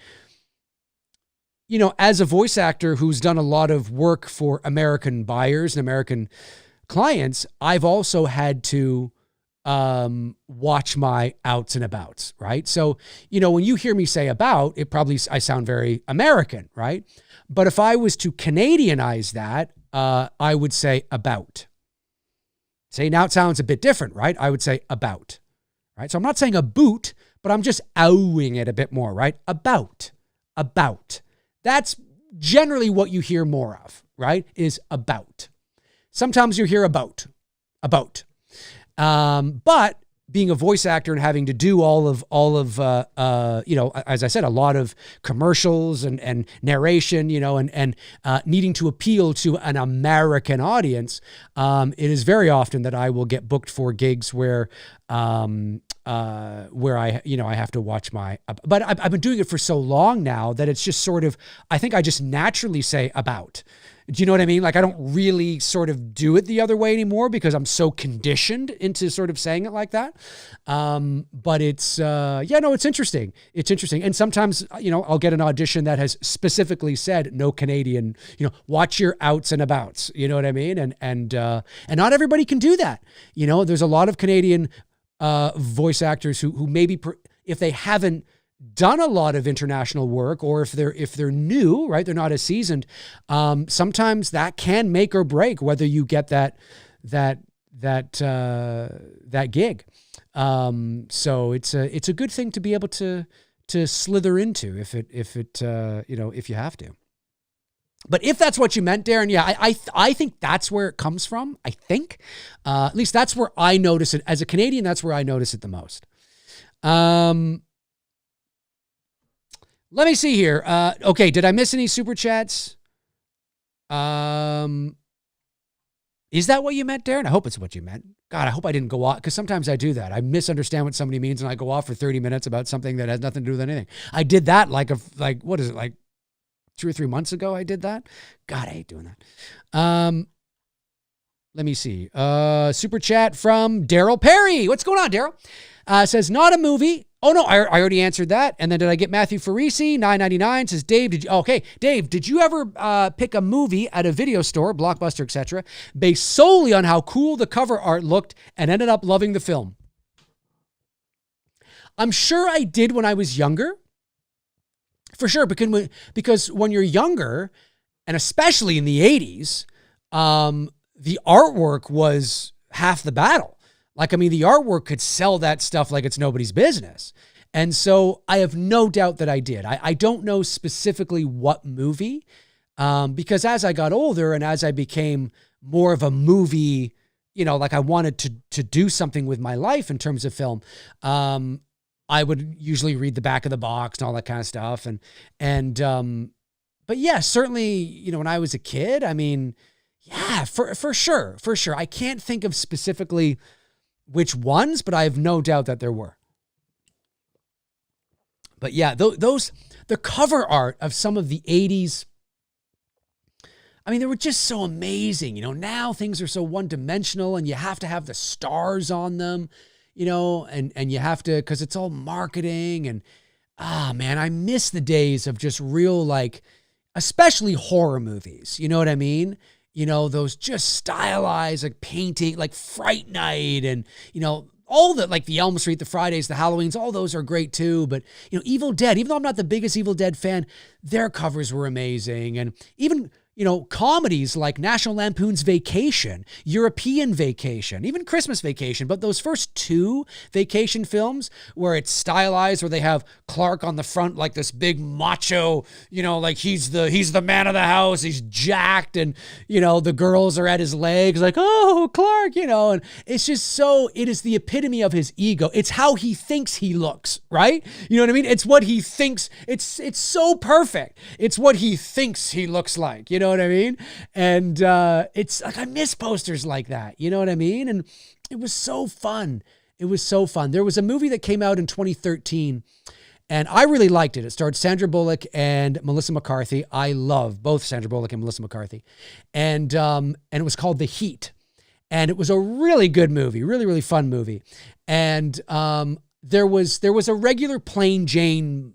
as a voice actor who's done a lot of work for American buyers and American clients, I've also had to watch my outs and abouts, right? So, when you hear me say about, I sound very American, right? But if I was to Canadianize that, I would say about. Say, now it sounds a bit different, right? I would say about, right? So I'm not saying a boot, but I'm just owing it a bit more, right? About. That's generally what you hear more of, right? Is about. Sometimes you hear about. But being a voice actor and having to do all of as I said, a lot of commercials and narration, and needing to appeal to an American audience, it is very often that I will get booked for gigs where I have to watch but I've been doing it for so long now that it's just sort of, I think I just naturally say about. Do you know what I mean? Like, I don't really sort of do it the other way anymore because I'm so conditioned into sort of saying it like that. But it's, it's interesting. It's interesting. And sometimes, I'll get an audition that has specifically said no Canadian, watch your outs and abouts. You know what I mean? And not everybody can do that. There's a lot of Canadian voice actors who maybe if they haven't done a lot of international work, or if they're new, right, they're not as seasoned, sometimes that can make or break whether you get that gig. So it's a good thing to be able to slither into if you have to. But if that's what you meant, Darren, yeah, I think that's where it comes from. I think, at least that's where I notice it as a Canadian. That's where I notice it the most. Let me see here. Okay, did I miss any super chats? Is that what you meant, Darren? I hope it's what you meant. God, I hope I didn't go off, because sometimes I do that. I misunderstand what somebody means and I go off for 30 minutes about something that has nothing to do with anything. I did that like 2 or 3 months ago I did that. God, I hate doing that. Let me see. Super chat from Daryl Perry. What's going on, Daryl? Says, not a movie. Oh, no, I already answered that. And then did I get Matthew Farisi? $9.99 says, Dave, Dave, did you ever pick a movie at a video store, Blockbuster, etc., based solely on how cool the cover art looked and ended up loving the film? I'm sure I did when I was younger. For sure, because when you're younger, and especially in the 80s, the artwork was half the battle. Like, I mean, the artwork could sell that stuff like it's nobody's business. And so I have no doubt that I did. I don't know specifically what movie, because as I got older and as I became more of a movie, like I wanted to do something with my life in terms of film, I would usually read the back of the box and all that kind of stuff. But yeah, certainly, when I was a kid, I mean, yeah, for sure. I can't think of specifically which ones, but I have no doubt that there were. But yeah, the cover art of some of the 80s, I mean, they were just so amazing. Now things are so one-dimensional and you have to have the stars on them, and you have to, because it's all marketing. And, man, I miss the days of just real, like, especially horror movies. You know what I mean? Those just stylized, like painting, like Fright Night, and, all the, like the Elm Street, the Fridays, the Halloweens, all those are great too. But, Evil Dead, even though I'm not the biggest Evil Dead fan, their covers were amazing. And even, comedies like National Lampoon's Vacation, European Vacation, even Christmas Vacation. But those first two vacation films where it's stylized, where they have Clark on the front, like this big macho, like he's the man of the house. He's jacked, and, the girls are at his legs like, oh, Clark, and it's just it is the epitome of his ego. It's how he thinks he looks, right? You know what I mean? It's what he thinks. It's so perfect. It's what he thinks he looks like, you know what I mean? And it's like, I miss posters like that, you know what I mean? And it was so fun. There was a movie that came out in 2013 and I really liked it. It starred Sandra Bullock and Melissa McCarthy. I love both Sandra Bullock and Melissa McCarthy. And it was called The Heat. And it was a really good movie, really, really fun movie. And there was a regular Plain Jane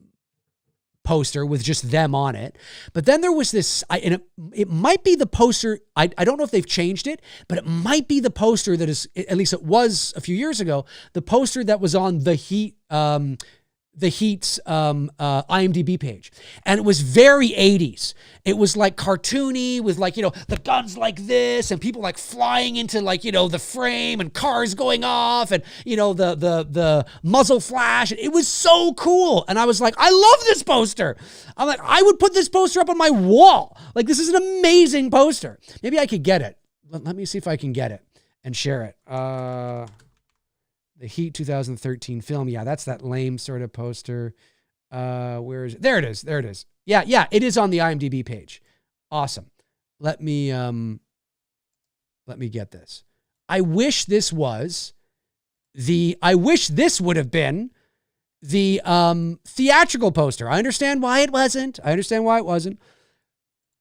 poster with just them on it. But then there was this, and it might be the poster, I don't know if they've changed it, but it might be the poster that is, at least it was a few years ago, the poster that was on The Heat's IMDb page. And it was very 80s. It was like cartoony with like, the guns like this and people like flying into like, the frame and cars going off and, the muzzle flash. It was so cool. And I was like, I love this poster. I'm like, I would put this poster up on my wall. Like, this is an amazing poster. Maybe I could get it. Let me see if I can get it and share it. The Heat 2013 film. Yeah, that's that lame sort of poster. Where is it? There it is. Yeah, it is on the IMDb page. Awesome. Let me get this. I wish this would have been the theatrical poster. I understand why it wasn't.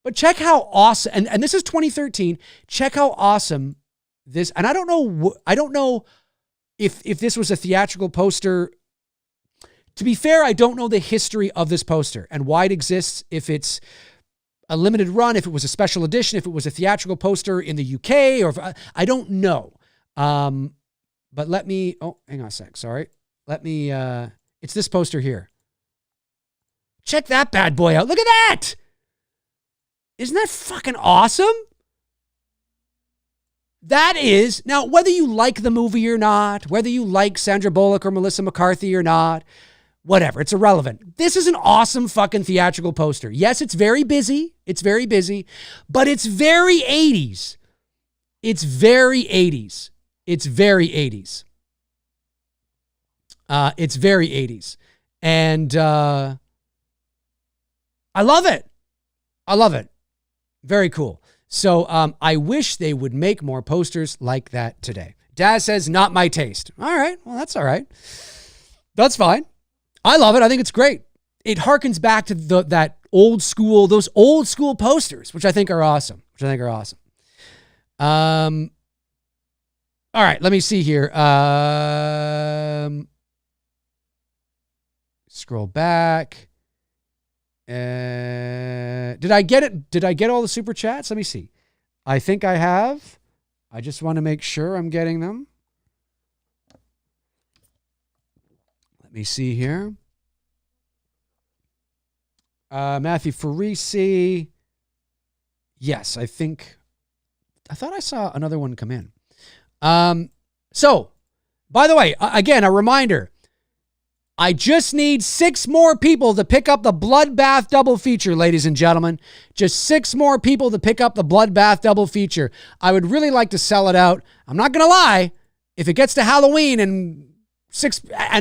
But check how awesome, and this is 2013. Check how awesome this, and I don't know if this was a theatrical poster. To be fair, I don't know the history of this poster and why it exists, if it's a limited run, if it was a special edition, if it was a theatrical poster in the UK, or if, I don't know. But let me, hang on a sec, sorry. It's this poster here. Check that bad boy out. Look at that. Isn't that fucking awesome? That is, now, whether you like the movie or not, whether you like Sandra Bullock or Melissa McCarthy or not, whatever, it's irrelevant. This is an awesome fucking theatrical poster. Yes, it's very busy, but it's very 80s. It's very 80s. It's very 80s. And I love it. Very cool. So I wish they would make more posters like that today. Daz says, not my taste. All right. Well, that's all right. That's fine. I love it. I think it's great. It harkens back to those old school posters, which I think are awesome. All right, let me see here. Scroll back. Did I get it? Did I get all the super chats? Let me see. I think I have. I just want to make sure I'm getting them. Let me see here. Matthew Farisi. Yes, I thought I saw another one come in. So, by the way, again, a reminder. I just need 6 more people to pick up the Bloodbath double feature, ladies and gentlemen. Just 6 more people to pick up the Bloodbath double feature. I would really like to sell it out. I'm not going to lie. If it gets to Halloween and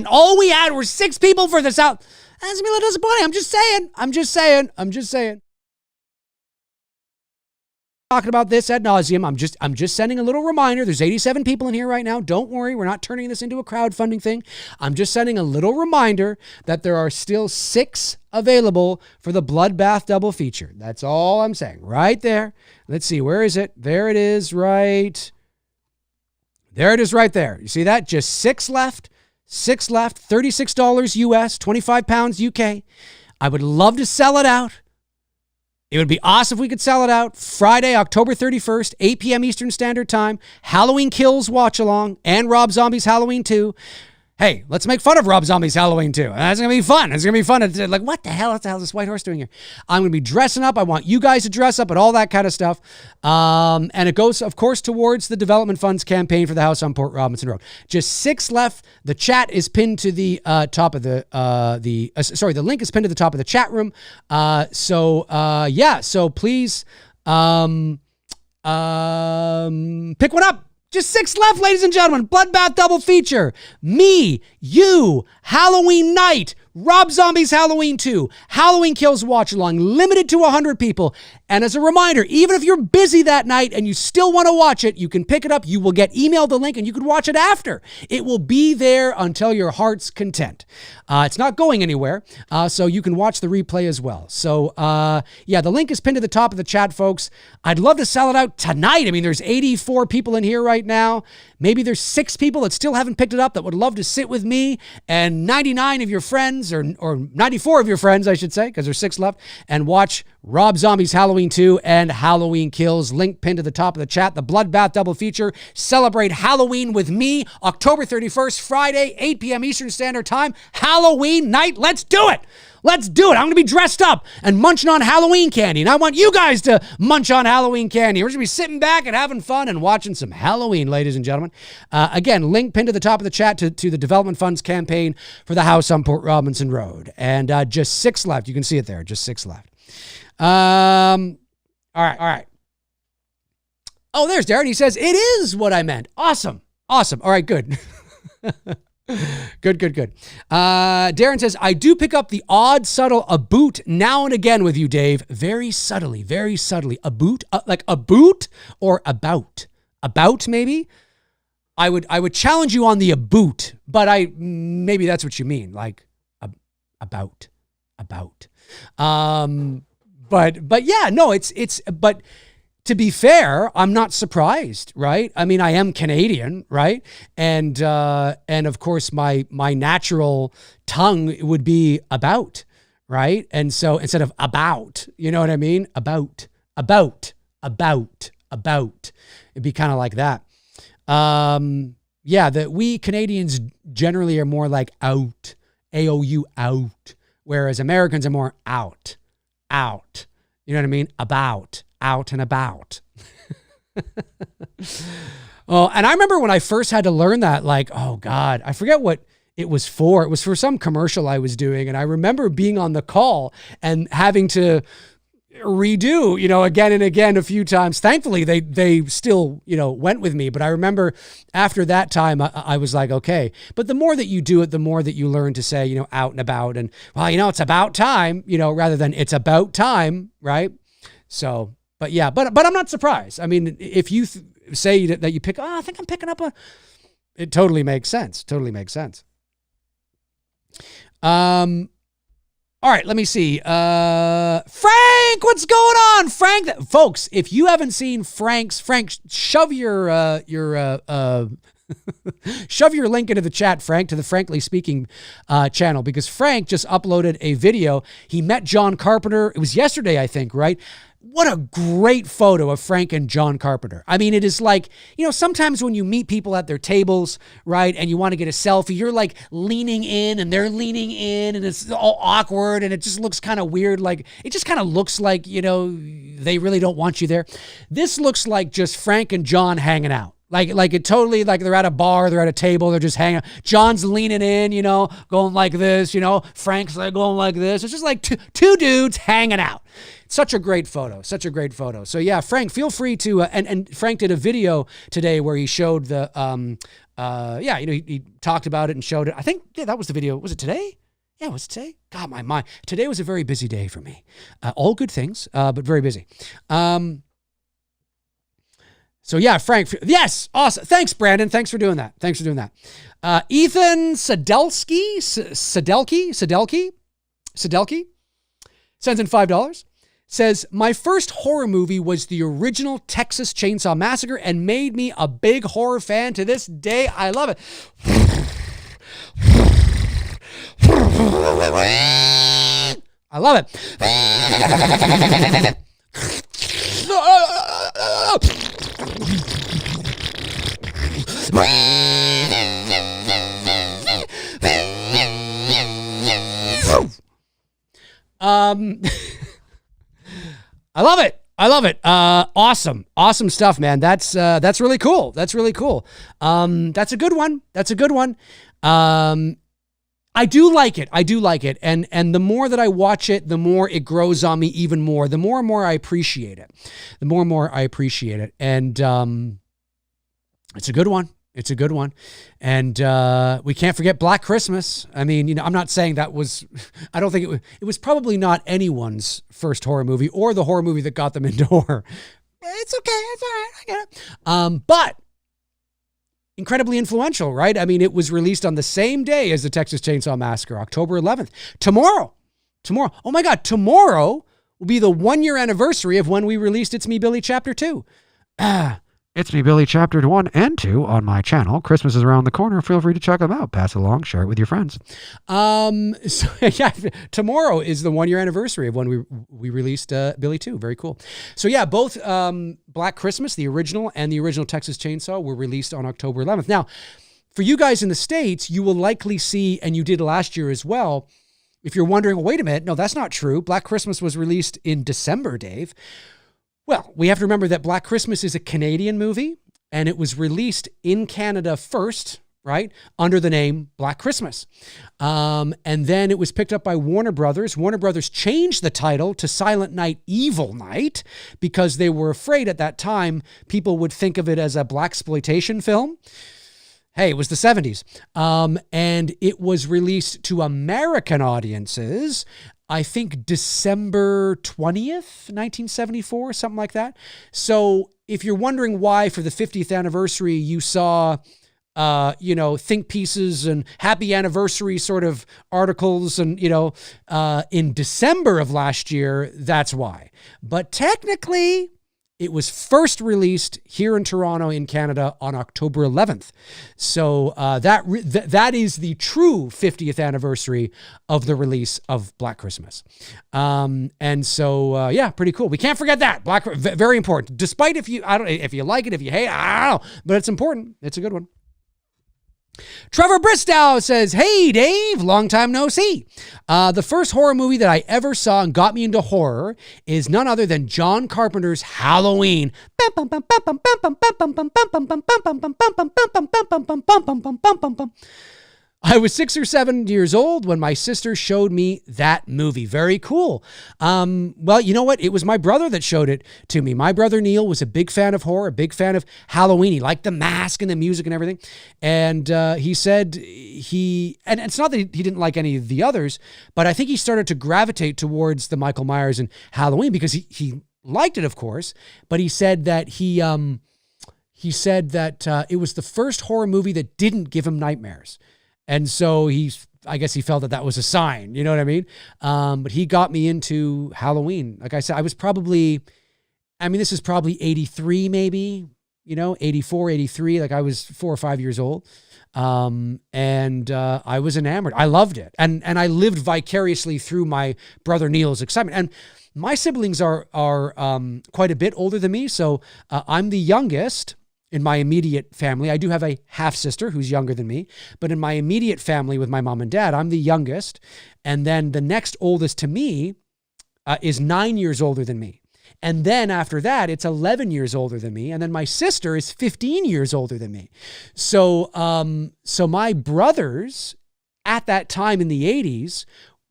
all we had were 6 people for this out, that's going to be a little disappointing. I'm just saying. Talking about this ad nauseum. I'm just sending a little reminder. There's 87 people in here right now. Don't worry, we're not turning this into a crowdfunding thing. I'm just sending a little reminder that there are still 6 available for the Bloodbath double feature. That's all I'm saying. Right there. Let's see, where is it? There it is, right. There it is right there. You see that? Just 6 left. 6 left. $36 US, 25 pounds UK. I would love to sell it out. It would be awesome if we could sell it out. Friday, October 31st, 8 p.m. Eastern Standard Time. Halloween Kills watch along and Rob Zombie's Halloween 2. Hey, let's make fun of Rob Zombie's Halloween 2. That's going to be fun. It's going to be fun. It's like, what the hell is this white horse doing here? I'm going to be dressing up. I want you guys to dress up and all that kind of stuff. And it goes, of course, towards the development funds campaign for the house on Port Robinson Road. Just 6 left. The chat is pinned to the top of the link is pinned to the top of the chat room. So please pick one up. Just 6 left, ladies and gentlemen. Bloodbath double feature. Me, you, Halloween night, Rob Zombie's Halloween 2, Halloween Kills watch along, limited to 100 people. And as a reminder, even if you're busy that night and you still want to watch it, you can pick it up. You will get emailed the link and you can watch it after. It will be there until your heart's content. It's not going anywhere, so you can watch the replay as well. So, the link is pinned to the top of the chat, folks. I'd love to sell it out tonight. I mean, there's 84 people in here right now. Maybe there's 6 people that still haven't picked it up that would love to sit with me and 99 of your friends, or 94 of your friends, I should say, because there's 6 left, and watch Rob Zombie's Halloween 2 and Halloween Kills. Link pinned to the top of the chat. The Bloodbath double feature. Celebrate Halloween with me. October 31st, Friday, 8 p.m. Eastern Standard Time. Halloween night. Let's do it. Let's do it. I'm going to be dressed up and munching on Halloween candy. And I want you guys to munch on Halloween candy. We're going to be sitting back and having fun and watching some Halloween, ladies and gentlemen. Again, link pinned to the top of the chat to the Development Funds campaign for the house on Port Robinson Road. And just 6 left. You can see it there. Just 6 left. All right. Oh, there's Darren. He says, it is what I meant. Awesome. All right, good. Good. Darren says, I do pick up the odd, subtle a boot now and again with you, Dave. Very subtly. A boot, like a boot or about. About, maybe? I would challenge you on the a boot, but maybe that's what you mean, like about. But yeah, no, but to be fair, I'm not surprised, right? I mean, I am Canadian, right? And of course my natural tongue would be about, right? And so instead of about, you know what I mean? About. It'd be kind of like that. That we Canadians generally are more like out, AOU, out, whereas Americans are more out. You know what I mean? About. Out and about. Oh, and I remember when I first had to learn that, like, oh God, I forget what it was for. It was for some commercial I was doing. And I remember being on the call and having to redo, again and again a few times. Thankfully, they still, went with me. But I remember after that time, I was like, okay. But the more that you do it, the more that you learn to say, out and about. And, well, it's about time, rather than it's about time, right? So, yeah, but I'm not surprised. I mean, if you say that you pick, I think I'm picking up it totally makes sense. Totally makes sense. All right, let me see. Frank, what's going on? Frank, folks, if you haven't seen Frank, shove your shove your link into the chat, Frank, to the Frankly Speaking channel, because Frank just uploaded a video. He met John Carpenter. It was yesterday, I think, right? What a great photo of Frank and John Carpenter. I mean, it is like, sometimes when you meet people at their tables, right, and you want to get a selfie, you're like leaning in and they're leaning in and it's all awkward and it just looks kind of weird. Like, it just kind of looks like, they really don't want you there. This looks like just Frank and John hanging out. Like it totally, like they're at a bar, they're at a table, they're just hanging out. John's leaning in, going like this, Frank's like going like this. It's just like two dudes hanging out. Such a great photo. So yeah, Frank, feel free to, and Frank did a video today where he showed the, he talked about it and showed it. I think, that was the video. Was it today? Yeah, was it today? God, my mind. Today was a very busy day for me. All good things, but very busy. So yeah, Frank, yes, awesome. Thanks, Brandon. Thanks for doing that. Ethan Sadelki sends in $5. Says, my first horror movie was the original Texas Chainsaw Massacre and made me a big horror fan to this day. I love it. I love it. I love it. Awesome stuff, man. That's really cool. That's a good one. I do like it. And the more that I watch it, the more it grows on me even more. The more and more I appreciate it. And it's a good one. And we can't forget Black Christmas. I mean, I'm not saying I don't think it was probably not anyone's first horror movie or the horror movie that got them into horror. It's okay. It's all right. I get it. But incredibly influential, right? I mean, it was released on the same day as the Texas Chainsaw Massacre, October 11th. Tomorrow. Oh my God. Tomorrow will be the 1-year anniversary of when we released It's Me, Billy Chapter 2. It's Me, Billy, Chapter 1 and 2 on my channel. Christmas is around the corner. Feel free to check them out. Pass it along. Share it with your friends. So yeah, tomorrow is the 1-year anniversary of when we released Billy 2. Very cool. So yeah, both Black Christmas, the original, and the original Texas Chainsaw were released on October 11th. Now, for you guys in the States, you will likely see, and you did last year as well, if you're wondering, well, wait a minute, no, that's not true. Black Christmas was released in December, Dave. Well, we have to remember that Black Christmas is a Canadian movie, and it was released in Canada first, right, under the name Black Christmas. And then it was picked up by Warner Brothers. Warner Brothers changed the title to Silent Night, Evil Night, because they were afraid at that time people would think of it as a blaxploitation film. Hey, it was the 70s. And it was released to American audiences, I think December 20th, 1974, something like that. So if you're wondering why for the 50th anniversary you saw, think pieces and happy anniversary sort of articles and, in December of last year, that's why. But technically, it was first released here in Toronto, in Canada, on October 11th. So that is the true 50th anniversary of the release of Black Christmas. And so, pretty cool. We can't forget that. Very important. Despite if you like it, if you hate it, I don't know, but it's important. It's a good one. Trevor Bristow says, hey, Dave, long time no see. The first horror movie that I ever saw and got me into horror is none other than John Carpenter's Halloween. I was 6 or 7 years old when my sister showed me that movie. Very cool. Well, you know what? It was my brother that showed it to me. My brother Neil was a big fan of horror, a big fan of Halloween. He liked the mask and the music and everything. And he said and it's not that he didn't like any of the others, but I think he started to gravitate towards the Michael Myers and Halloween because he liked it, of course, but he said that he said that it was the first horror movie that didn't give him nightmares. And so I guess he felt that that was a sign, you know what I mean? But he got me into Halloween. Like I said, this is probably 83 maybe, 84, 83. Like I was 4 or 5 years old. And I was enamored. I loved it. And I lived vicariously through my brother Neil's excitement. And my siblings are quite a bit older than me. So I'm the youngest in my immediate family. I do have a half sister who's younger than me, but in my immediate family with my mom and dad, I'm the youngest. And then the next oldest to me is 9 years older than me. And then after that, it's 11 years older than me. And then my sister is 15 years older than me. So my brothers at that time in the 80s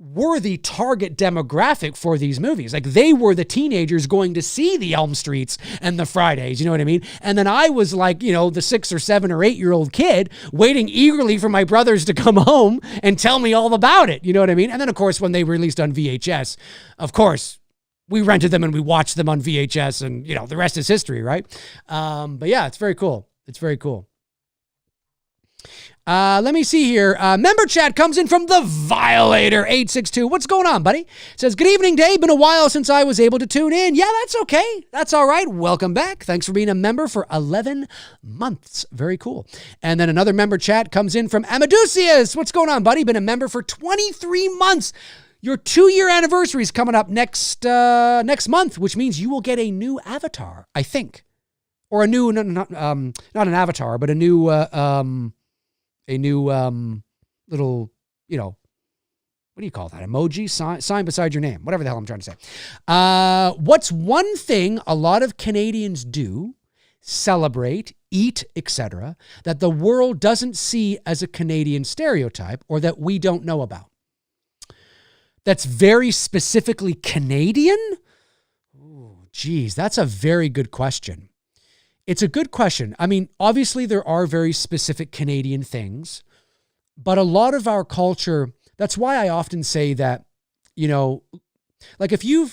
were the target demographic for these movies. Like they were the teenagers going to see the Elm Streets and the Fridays, you know what I mean? And then I was like, the 6 or 7 or 8 year old kid waiting eagerly for my brothers to come home and tell me all about it. You know what I mean? And then of course, when they released on VHS, of course, we rented them and we watched them on VHS and, the rest is history, right? But yeah, it's very cool. It's very cool. Let me see here. Member chat comes in from the Violator 862. What's going on, buddy? It says, good evening, Dave. Been a while since I was able to tune in. Yeah, that's okay. That's all right. Welcome back. Thanks for being a member for 11 months. Very cool. And then another member chat comes in from Amadusius. What's going on, buddy? Been a member for 23 months. Your 2-year anniversary is coming up next month, which means you will get a new avatar, I think. Or a new, not an avatar, but a new little, what do you call that? Emoji? Sign beside your name. Whatever the hell I'm trying to say. What's one thing a lot of Canadians do, celebrate, eat, etc., that the world doesn't see as a Canadian stereotype or that we don't know about? That's very specifically Canadian? Oh, geez, that's a very good question. It's a good question. I mean, obviously there are very specific Canadian things, but a lot of our culture, that's why I often say that, like if you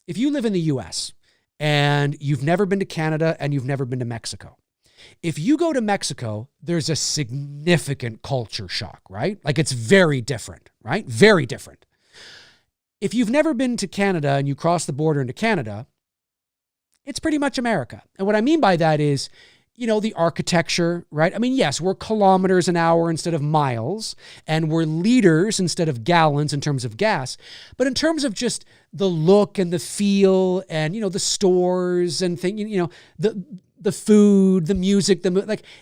live in the US and you've never been to Canada and you've never been to Mexico, if you go to Mexico, there's a significant culture shock, right? Like it's very different, right? Very different. If you've never been to Canada and you cross the border into Canada, it's pretty much America. And what I mean by that is, the architecture, right? I mean, yes, we're kilometers an hour instead of miles, and we're liters instead of gallons in terms of gas. But in terms of just the look and the feel and, the stores and the food, the music,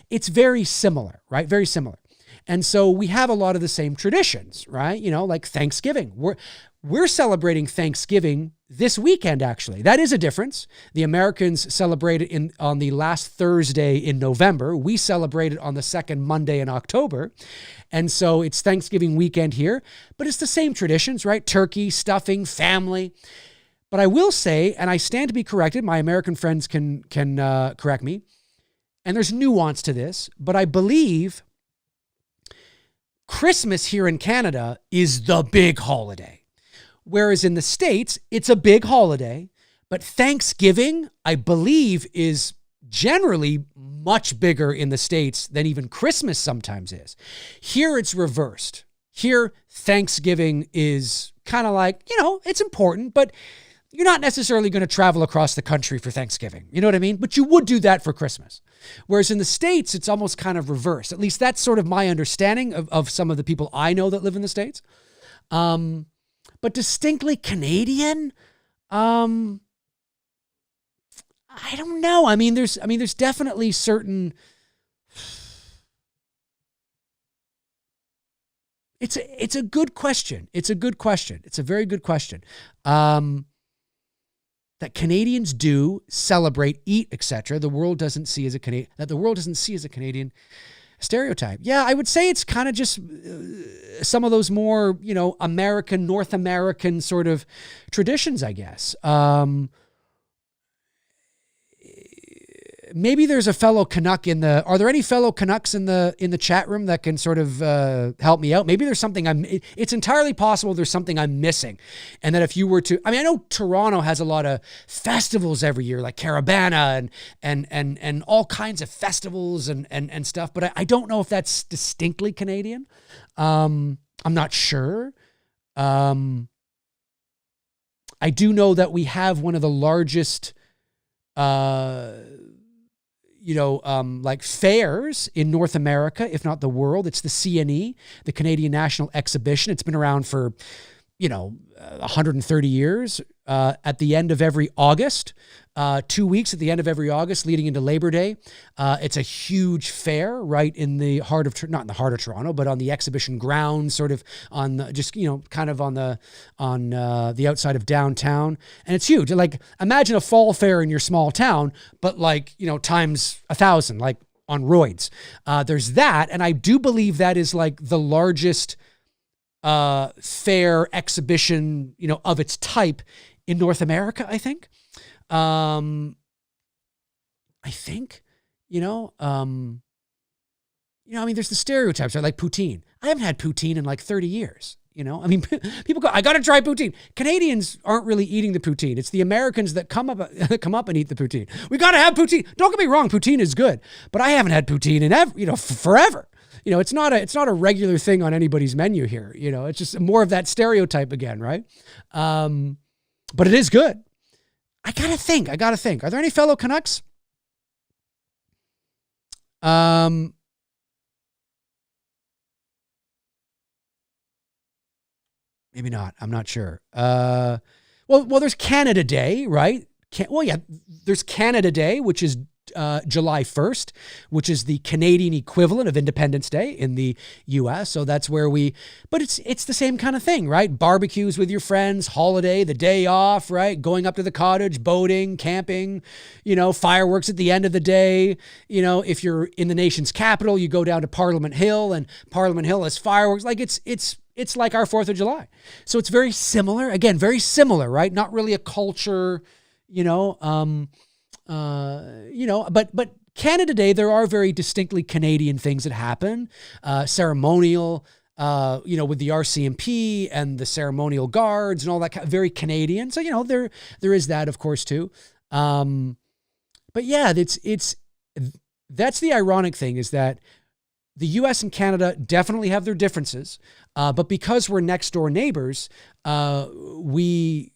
it's very similar, right? Very similar. And so we have a lot of the same traditions, right? Like Thanksgiving. We're celebrating Thanksgiving this weekend, actually. That is a difference. The Americans celebrate it on the last Thursday in November. We celebrate it on the second Monday in October. And so it's Thanksgiving weekend here, but it's the same traditions, right? Turkey, stuffing, family. But I will say, and I stand to be corrected, my American friends can correct me, and there's nuance to this, but I believe Christmas here in Canada is the big holiday. Whereas in the States, it's a big holiday, but Thanksgiving, I believe, is generally much bigger in the States than even Christmas sometimes is. Here, it's reversed. Here, Thanksgiving is kind of like, it's important, but you're not necessarily going to travel across the country for Thanksgiving. You know what I mean? But you would do that for Christmas. Whereas in the States, it's almost kind of reversed. At least that's sort of my understanding of some of the people I know that live in the States. But distinctly Canadian, I don't know. I mean, there's definitely certain. It's a good question. It's a good question. It's a very good question. That Canadians do celebrate, eat, etc. The world doesn't see as a Canadian stereotype. Yeah, I would say it's kind of just some of those more, American, North American sort of traditions, I guess. maybe there's a fellow Canuck are there any fellow Canucks in the chat room that can sort of help me out? Maybe there's something it's entirely possible there's something I'm missing. And that if you were to, I know Toronto has a lot of festivals every year, like Carabana and all kinds of festivals and stuff, but I don't know if that's distinctly Canadian. I'm not sure. I do know that we have one of the largest like fairs in North America, if not the world. It's the CNE, the Canadian National Exhibition. It's been around for, 130 years, at the end of every August, 2 weeks at the end of every August leading into Labor Day. It's a huge fair right in the heart of, not in the heart of Toronto, but on the exhibition grounds, sort of on the, kind of on the outside of downtown. And it's huge. Like, imagine a fall fair in your small town, but times 1,000, like on roids. There's that. And I do believe that is like the largest fair exhibition, of its type in North America, I think. There's the stereotypes, right? Like poutine. I haven't had poutine in like 30 years. People go, I got to try poutine. Canadians aren't really eating the poutine. It's the Americans that come up and eat the poutine. We got to have poutine. Don't get me wrong. Poutine is good, but I haven't had poutine in forever. It's not a regular thing on anybody's menu here. It's just more of that stereotype again, right? But it is good. I gotta think. Are there any fellow Canucks? Maybe not. I'm not sure. Well, there's Canada Day, right? There's Canada Day, which is July 1st, which is the Canadian equivalent of Independence Day in the US. So that's where but it's the same kind of thing, right? Barbecues with your friends, holiday, the day off, right? Going up to the cottage, boating, camping, fireworks at the end of the day. If you're in the nation's capital, you go down to Parliament Hill, and Parliament Hill has fireworks. Like it's like our 4th of July. So it's very similar, right? Not really a culture, but Canada Day, there are very distinctly Canadian things that happen, ceremonial, with the RCMP and the ceremonial guards and all that, very Canadian. So, there is that, of course, too. But yeah, that's the ironic thing, is that the US and Canada definitely have their differences, but because we're next door neighbors, we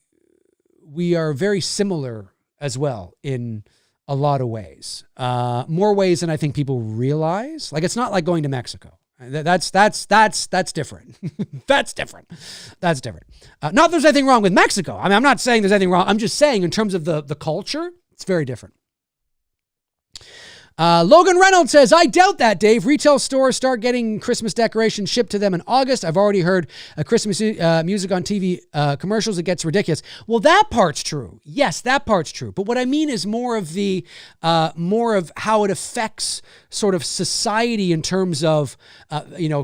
are very similar as well in a lot of ways, more ways than I think people realize. Like, it's not like going to Mexico. That's different. That's different. Not that there's anything wrong with Mexico. I'm not saying there's anything wrong. I'm just saying in terms of the culture, it's very different. Logan Reynolds says, I doubt that, Dave. Retail stores start getting Christmas decorations shipped to them in August. I've already heard Christmas music on TV commercials. It gets ridiculous. Well, that part's true. Yes, that part's true. But what I mean is more of how it affects sort of society in terms of,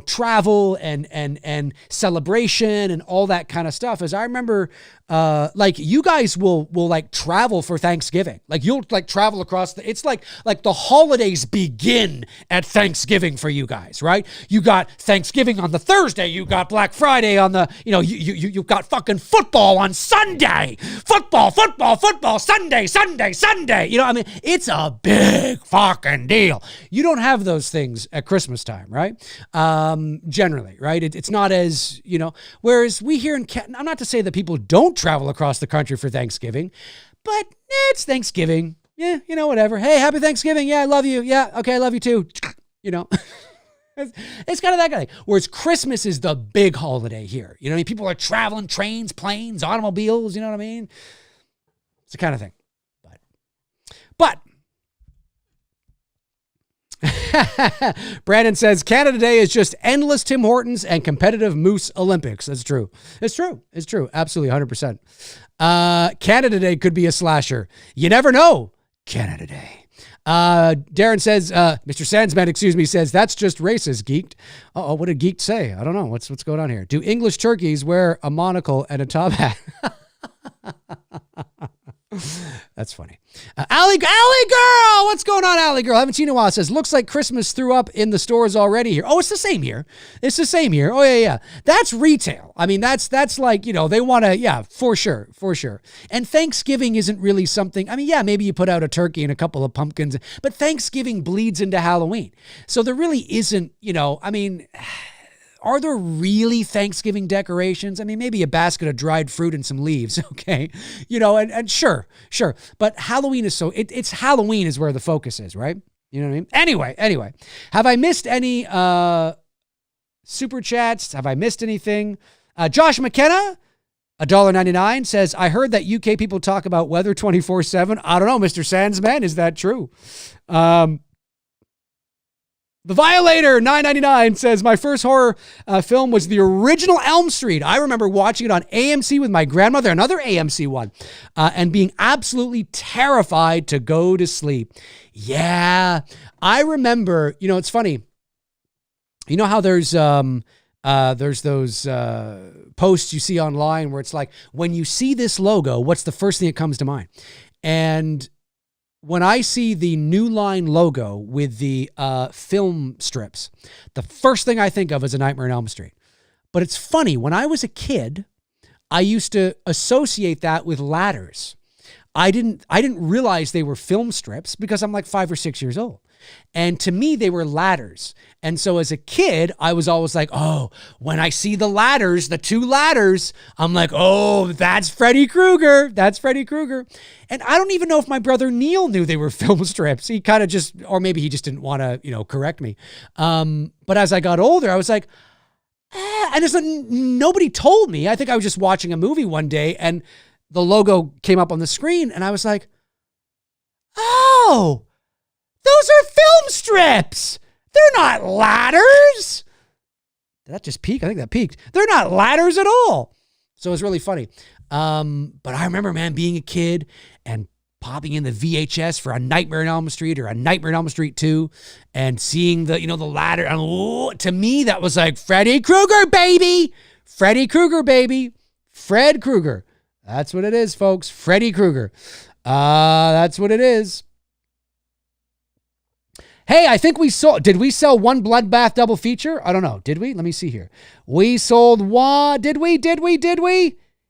travel and celebration and all that kind of stuff. As I remember, like, you guys will like travel for Thanksgiving. Like, you'll like travel across it's like the holidays begin at Thanksgiving for you guys, right? You got Thanksgiving on the Thursday. You got Black Friday on the, you've got fucking football on Sunday. Football, Sunday. It's a big fucking deal. You don't have those things at Christmas time, right? Generally, right? It's not as, whereas we here in Canada, I'm not to say that people don't travel across the country for Thanksgiving, but it's Thanksgiving. Yeah, whatever. Hey, happy Thanksgiving. Yeah, I love you. Yeah, okay, I love you too. It's kind of that kind of thing. Whereas Christmas is the big holiday here. People are traveling, trains, planes, automobiles, you know what I mean? It's the kind of thing. But Brandon says, Canada Day is just endless Tim Hortons and competitive Moose Olympics. That's true. It's true. Absolutely, 100%. Canada Day could be a slasher. You never know. Canada Day. Darren says, Mr. Sandsman, says, that's just racist, geeked. Uh-oh, what did geeked say? I don't know. What's going on here? Do English turkeys wear a monocle and a top hat? That's funny. Alley Girl! What's going on, Alley Girl? I haven't seen you in a while. It says, looks like Christmas threw up in the stores already here. Oh, it's the same here. It's the same here. Oh, yeah. That's retail. I mean, that's like, they want to, yeah, for sure. And Thanksgiving isn't really something, I mean, yeah, maybe you put out a turkey and a couple of pumpkins, but Thanksgiving bleeds into Halloween. So there really isn't, I mean... Are there really Thanksgiving decorations? I mean, maybe a basket of dried fruit and some leaves, okay? And sure. But Halloween is it's Halloween is where the focus is, right? You know what I mean? Anyway. Have I missed any super chats? Have I missed anything? Josh McKenna, $1.99 says, I heard that UK people talk about weather 24/7. I don't know, Mr. Sandsman, is that true? The Violator, $9.99 says, my first horror film was the original Elm Street. I remember watching it on AMC with my grandmother, another AMC one, and being absolutely terrified to go to sleep. Yeah, I remember, it's funny. You know how there's those posts you see online where it's like, when you see this logo, what's the first thing that comes to mind? And when I see the New Line logo with the film strips, the first thing I think of is A Nightmare on Elm Street. But it's funny, when I was a kid, I used to associate that with ladders. I didn't realize they were film strips because I'm like 5 or 6 years old. And to me, they were ladders. And so as a kid, I was always like, oh, when I see the ladders, the 2 ladders, I'm like, oh, that's Freddy Krueger. That's Freddy Krueger. And I don't even know if my brother Neil knew they were film strips. He kind of just, or maybe he just didn't want to, correct me. But as I got older, I was like, and it's nobody told me. I think I was just watching a movie one day and the logo came up on the screen and I was like, oh, those are film strips. They're not ladders. Did that just peak? I think that peaked. They're not ladders at all. So it was really funny. But I remember, man, being a kid and popping in the VHS for A Nightmare on Elm Street or A Nightmare on Elm Street 2 and seeing the ladder. And to me, that was like Freddy Krueger, baby. Freddy Krueger, baby. Fred Krueger. That's what it is, folks. Freddy Krueger. That's what it is. Hey, I think did we sell one Bloodbath double feature? I don't know. Did we? Let me see here. We sold one. Did we?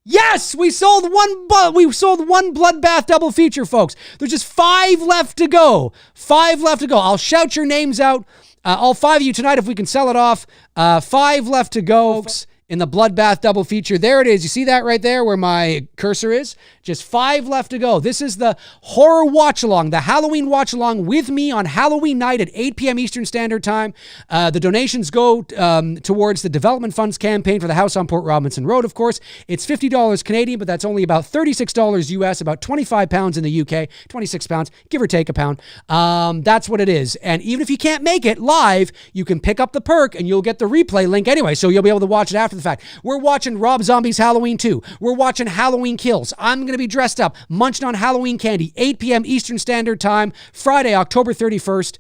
Yes, we sold one Bloodbath double feature, folks. There's just 5 left to go. 5 left to go. I'll shout your names out. All 5 of you tonight if we can sell it off. 5 left to go, folks. In the Bloodbath double feature. There it is. You see that right there where my cursor is? Just 5 left to go. This is the horror watch-along, the Halloween watch-along with me on Halloween night at 8 p.m. Eastern Standard Time. The donations go towards the Development Funds campaign for the house on Port Robinson Road, of course. It's $50 Canadian, but that's only about $36 US, about 25 pounds in the UK, 26 pounds, give or take a pound. That's what it is. And even if you can't make it live, you can pick up the perk and you'll get the replay link anyway, so you'll be able to watch it after the fact. We're watching Rob Zombie's Halloween 2. We're watching Halloween Kills. I'm going to be dressed up, munching on Halloween candy, 8 p.m. Eastern Standard Time, Friday, October 31st.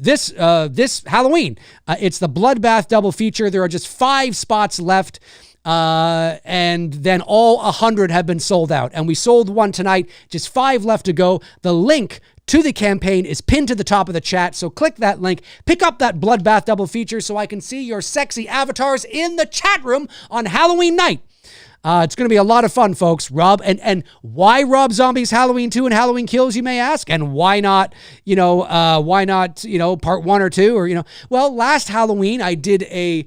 This Halloween. It's the Bloodbath double feature. There are just 5 spots left. And then all 100 have been sold out. And we sold one tonight, just 5 left to go. The link to the campaign is pinned to the top of the chat. So click that link, pick up that Bloodbath double feature so I can see your sexy avatars in the chat room on Halloween night. It's going to be a lot of fun, folks. Rob, and why Rob Zombie's Halloween 2 and Halloween Kills, you may ask? And why not, part 1 or 2 or, well, last Halloween I did a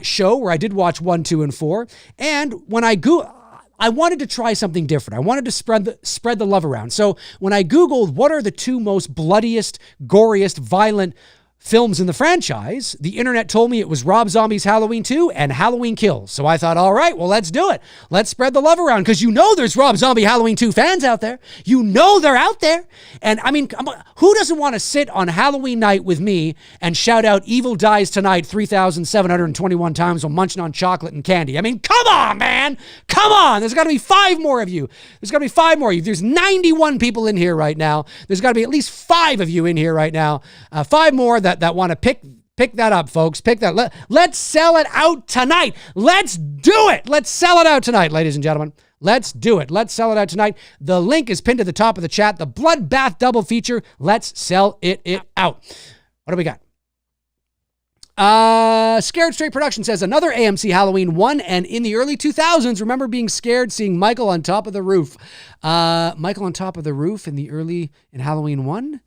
show where I did watch 1, 2, and 4. And when I wanted to try something different. I wanted to spread the love around. So when I Googled what are the 2 most bloodiest, goriest, violent films in the franchise, the internet told me it was Rob Zombie's Halloween 2 and Halloween Kills. So I thought, all right, well, let's do it. Let's spread the love around because there's Rob Zombie Halloween 2 fans out there. They're out there. And I mean, who doesn't want to sit on Halloween night with me and shout out Evil Dies Tonight 3,721 times while munching on chocolate and candy? I mean, come on, man. Come on. There's got to be 5 more of you. There's 91 people in here right now. There's got to be at least 5 of you in here right now. 5 more that want to pick that up, folks. Pick that. Let's sell it out tonight. Let's do it. Let's sell it out tonight, ladies and gentlemen. Let's do it. Let's sell it out tonight. The link is pinned to the top of the chat. The Bloodbath double feature. Let's sell it out. What do we got? Scared Straight Production says, another AMC Halloween 1, and in the early 2000s, remember being scared seeing Michael on top of the roof. Michael on top of the roof in Halloween 1?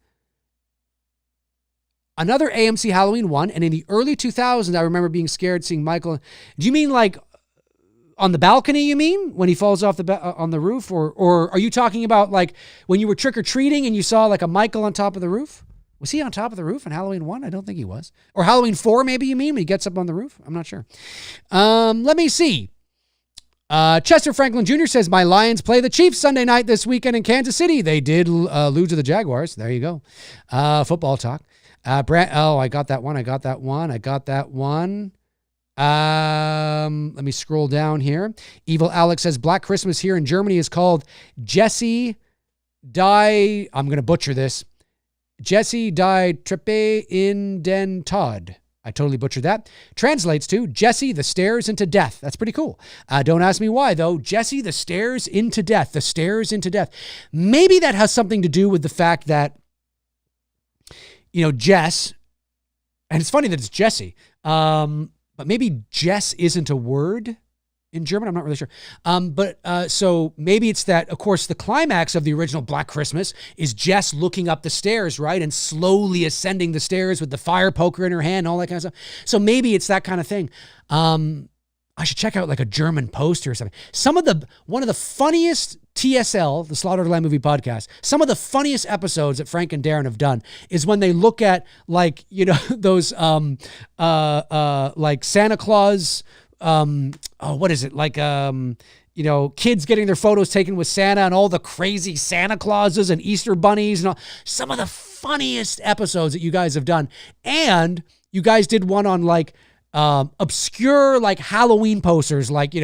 Another AMC Halloween 1, and in the early 2000s, I remember being scared seeing Michael. Do you mean like on the balcony, you mean? When he falls off on the roof? Or are you talking about like when you were trick-or-treating and you saw like a Michael on top of the roof? Was he on top of the roof in Halloween 1? I don't think he was. Or Halloween 4, maybe you mean, when he gets up on the roof? I'm not sure. Let me see. Chester Franklin Jr. says, my Lions play the Chiefs Sunday night this weekend in Kansas City. They did lose to the Jaguars. There you go. Football talk. I got that one. Let me scroll down here. Evil Alex says, Black Christmas here in Germany is called Jesse Die. I'm going to butcher this. Jesse die Treppe in den Tod. I totally butchered that. Translates to Jesse the stairs into death. That's pretty cool. Don't ask me why, though. Jesse the stairs into death. The stairs into death. Maybe that has something to do with the fact that, Jess, and it's funny that it's Jesse, but maybe Jess isn't a word in German. I'm not really sure. So maybe it's that, of course, the climax of the original Black Christmas is Jess looking up the stairs, right? And slowly ascending the stairs with the fire poker in her hand, all that kind of stuff. So maybe it's that kind of thing. I should check out like a German poster or something. One of the funniest TSL, the Slaughtered Lamb Movie Podcast, some of the funniest episodes that Frank and Darren have done is when they look at like, those, like Santa Claus, what is it? Like, kids getting their photos taken with Santa and all the crazy Santa Clauses and Easter bunnies and all. Some of the funniest episodes that you guys have done. And you guys did one on like, obscure like Halloween posters, like,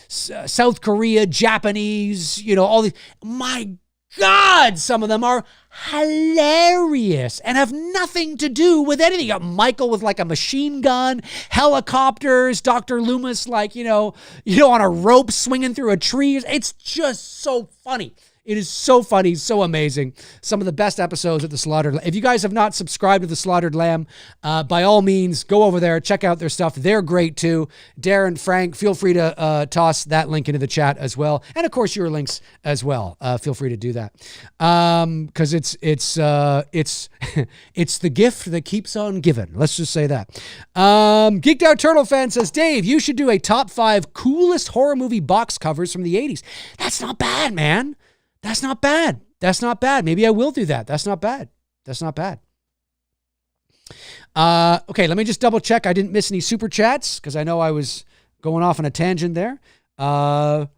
South Korea, Japanese, all these. My God, some of them are hilarious and have nothing to do with anything. You got Michael with like a machine gun, helicopters, Dr. Loomis, like, on a rope swinging through a tree. It's just so funny. It is so funny, so amazing. Some of the best episodes at the Slaughtered Lamb. If you guys have not subscribed to the Slaughtered Lamb, by all means, go over there, check out their stuff. They're great too. Darren, Frank, feel free to toss that link into the chat as well, and of course your links as well. Feel free to do that, because it's it's the gift that keeps on giving. Let's just say that. Geeked Out Turtle Fan says, Dave, you should do a top 5 coolest horror movie box covers from the 80s. That's not bad, man. That's not bad. Maybe I will do that. That's not bad. Okay, let me just double check. I didn't miss any super chats because I know I was going off on a tangent there. It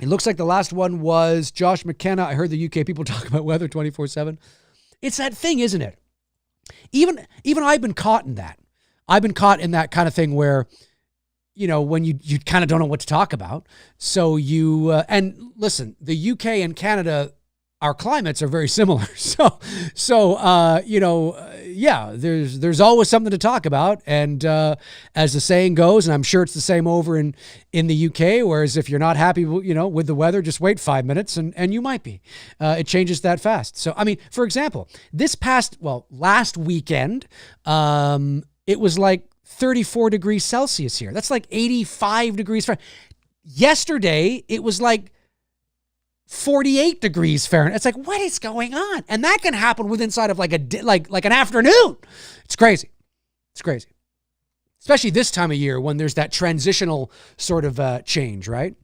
looks like the last one was Josh McKenna. I heard the UK people talk about weather 24/7. It's that thing, isn't it? Even I've been caught in that. I've been caught in that kind of thing where, when you kind of don't know what to talk about. So and listen, the UK and Canada, our climates are very similar. Yeah, there's always something to talk about. And as the saying goes, and I'm sure it's the same over in the UK, whereas if you're not happy, with the weather, just wait 5 minutes and you might be. It changes that fast. So, I mean, for example, last weekend, it was like 34 degrees Celsius here. That's like 85 degrees Fahrenheit. Yesterday, it was like 48 degrees Fahrenheit. It's like, what is going on? And that can happen within inside of like an afternoon. It's crazy. Especially this time of year when there's that transitional sort of change, right?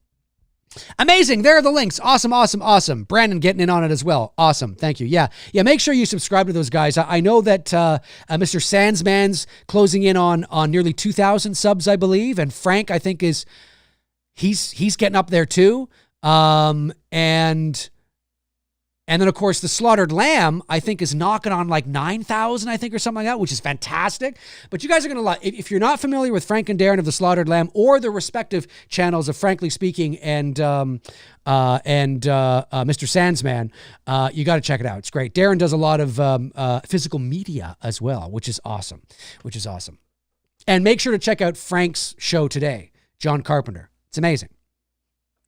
Amazing. There are the links. Awesome. Brandon getting in on it as well. Awesome. Thank you. Yeah. Make sure you subscribe to those guys. I know that Mr. Sandsman's closing in on nearly 2,000 subs, I believe. And Frank, I think, he's getting up there too. And then, of course, the Slaughtered Lamb, I think, is knocking on like 9,000, I think, or something like that, which is fantastic. But you guys are going to love, if you're not familiar with Frank and Darren of the Slaughtered Lamb or the respective channels of Frankly Speaking and Mr. Sandsman, you got to check it out. It's great. Darren does a lot of physical media as well, which is awesome. And make sure to check out Frank's show today, John Carpenter. It's amazing.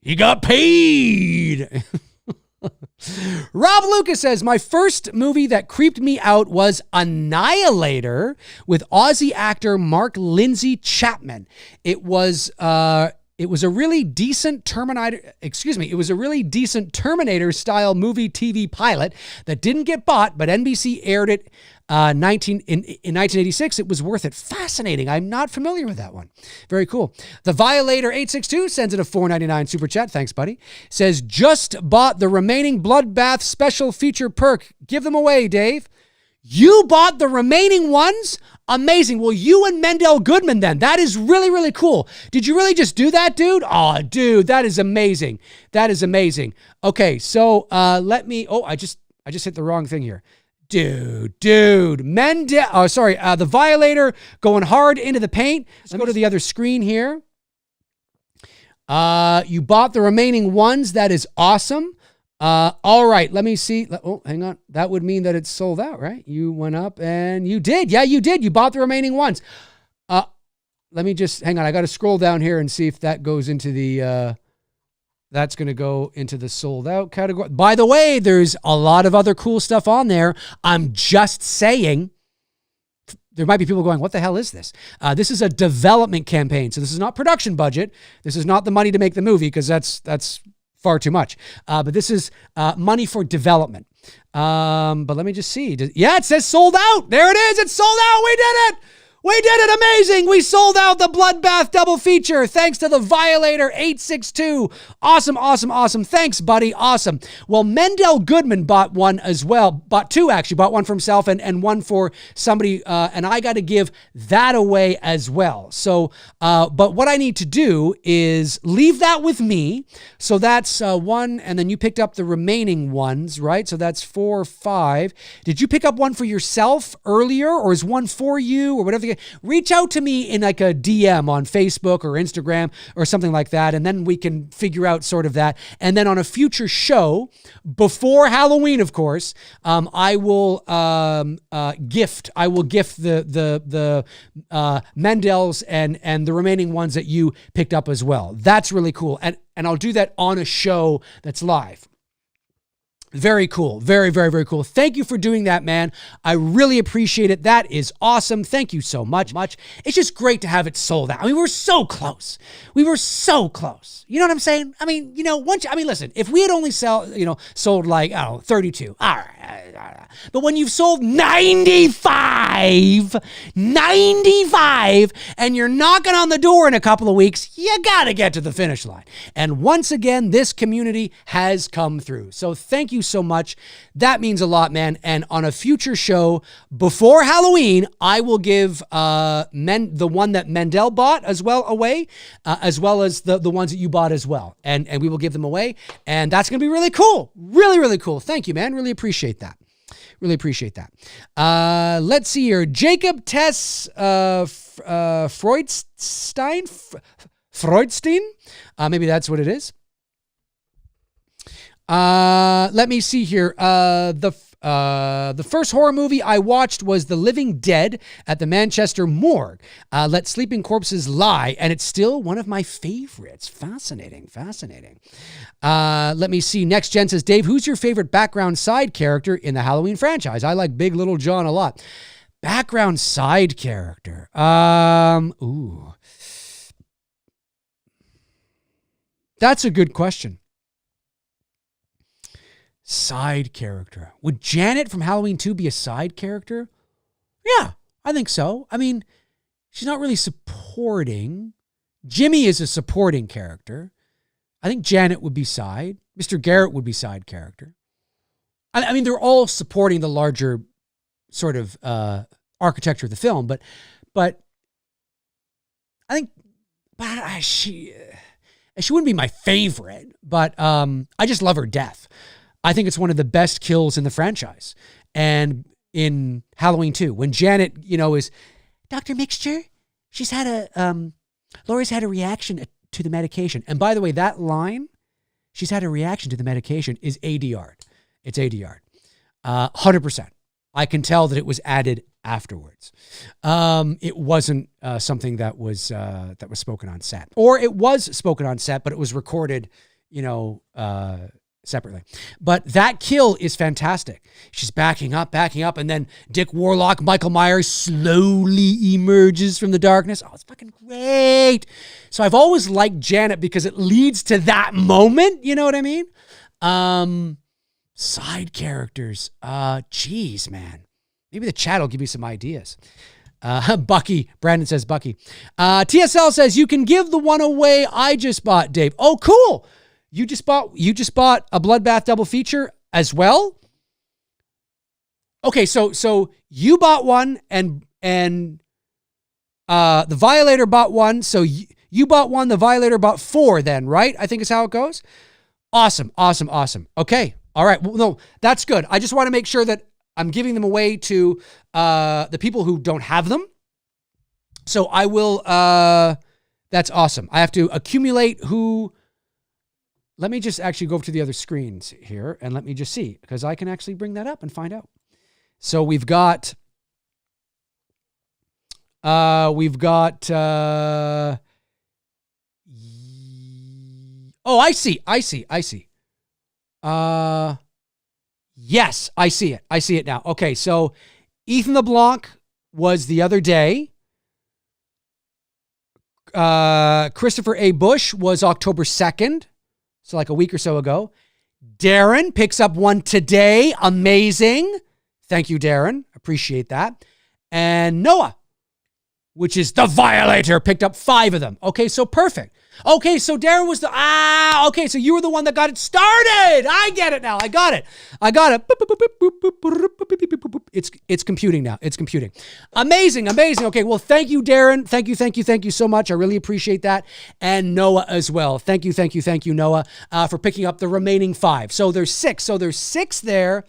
He got paid. Rob Lucas says, my first movie that creeped me out was Annihilator with Aussie actor Mark Lindsay Chapman. It was a really decent Terminator style movie TV pilot that didn't get bought, but NBC aired it in 1986. It was worth it. Fascinating. I'm not familiar with that one. Very cool. The Violator 862 sends it a $4.99 super chat. Thanks, buddy. Says, just bought the remaining Bloodbath special feature perk. Give them away, Dave. You bought the remaining ones? Amazing. Well, you and Mendel Goodman then. That is really, really cool. Did you really just do that, dude? Oh, dude, that is amazing. That is amazing. Okay, so let me... Oh, I just hit the wrong thing here. Dude. Mendel... Oh, sorry. The Violator going hard into the paint. Let's go to the other screen here. You bought the remaining ones. That is awesome. All right, let me see. Oh, hang on. That would mean that it's sold out, right? You went up and you did. Yeah, you did. You bought the remaining ones. Let me just, hang on. I got to scroll down here and see if that goes into the, that's going to go into the sold out category. By the way, there's a lot of other cool stuff on there. I'm just saying. There might be people going, what the hell is this? This is a development campaign. So this is not production budget. This is not the money to make the movie, because that's far too much. But this is money for development. But let me just see. Yeah, it says sold out. There it is. It's sold out. We did it. We did it. Amazing. We sold out the Bloodbath double feature thanks to the Violator 862. Awesome. Thanks, buddy. Awesome. Well, Mendel Goodman bought one as well. Bought two, actually. Bought one for himself and one for somebody. And I got to give that away as well. So, but what I need to do is leave that with me. So that's one. And then you picked up the remaining ones, right? So that's 4, 5. Did you pick up one for yourself earlier, or is one for you, or whatever? Reach out to me in like a DM on Facebook or Instagram or something like that, and then we can figure out sort of that. And then on a future show, before Halloween, of course, I will gift the Mendels and the remaining ones that you picked up as well. That's really cool, and I'll do that on a show that's live. Very cool. Very, very, very cool. Thank you for doing that, man. I really appreciate it. That is awesome. Thank you so much. It's just great to have it sold out. I mean, we're so close. We were so close. You know what I'm saying? I mean, listen, if we had only sold like, 32. All right. But when you've sold 95, and you're knocking on the door in a couple of weeks, you got to get to the finish line. And once again, this community has come through. So thank you so much. That means a lot, man. And on a future show before Halloween, I will give the one that Mendel bought as well away, as well as the ones that you bought as well. And we will give them away. And that's going to be really cool. Really, really cool. Thank you, man. Really appreciate that. Really appreciate that. Let's see here. Jacob Tess Freudstein? Maybe that's what it is. Let me see here. The first horror movie I watched was The Living Dead at the Manchester Morgue. Let Sleeping Corpses Lie, and it's still one of my favorites. Fascinating. Let me see. Next Gen says, Dave, who's your favorite background side character in the Halloween franchise? I like Big Little John a lot. Background side character. That's a good question. Side character. Would Janet from Halloween 2 be a side character? Yeah, I think so. I mean, she's not really supporting. Jimmy is a supporting character. I think Janet would be side. Mr. Garrett would be side character. I mean, they're all supporting the larger sort of architecture of the film, but I think she wouldn't be my favorite, but I just love her death. I think it's one of the best kills in the franchise. And in Halloween 2, when Janet, is Dr. Mixture, Laurie's had a reaction to the medication. And by the way, that line, she's had a reaction to the medication, is ADR'd. It's ADR'd. 100%. I can tell that it was added afterwards. It wasn't something that was spoken on set. Or it was spoken on set, but it was recorded separately. But that kill is fantastic. She's backing up, and then Dick Warlock, Michael Myers, slowly emerges from the darkness. Oh, it's fucking great. So I've always liked Janet because it leads to that moment. You know what I mean? Side characters. Geez, man. Maybe the chat will give you some ideas. Bucky. Brandon says Bucky. TSL says, you can give the one away I just bought, Dave. Oh, cool. You just bought a Bloodbath double feature as well? Okay, so you bought one and the Violator bought one. So you bought one, the Violator bought 4 then, right? I think is how it goes. Awesome. Okay. All right. Well, no, that's good. I just want to make sure that I'm giving them away to the people who don't have them. So I will, that's awesome. I have to accumulate who. Let me just actually go over to the other screens here and let me just see, because I can actually bring that up and find out. So we've got, oh, I see. Yes, I see it now. Okay, so Ethan LeBlanc was the other day. Christopher A. Bush was October 2nd. So like a week or so ago. Darren picks up one today. Amazing. Thank you, Darren. Appreciate that. And Noah, which is the Violator, picked up 5 of them. Okay, so perfect. Okay, so Darren was okay, so you were the one that got it started. I get it now. I got it. It's computing now. It's computing. Amazing. Okay, well, thank you, Darren. Thank you so much. I really appreciate that. And Noah as well. Thank you, Noah, for picking up the remaining 5. So there's 6. So there's 6 there,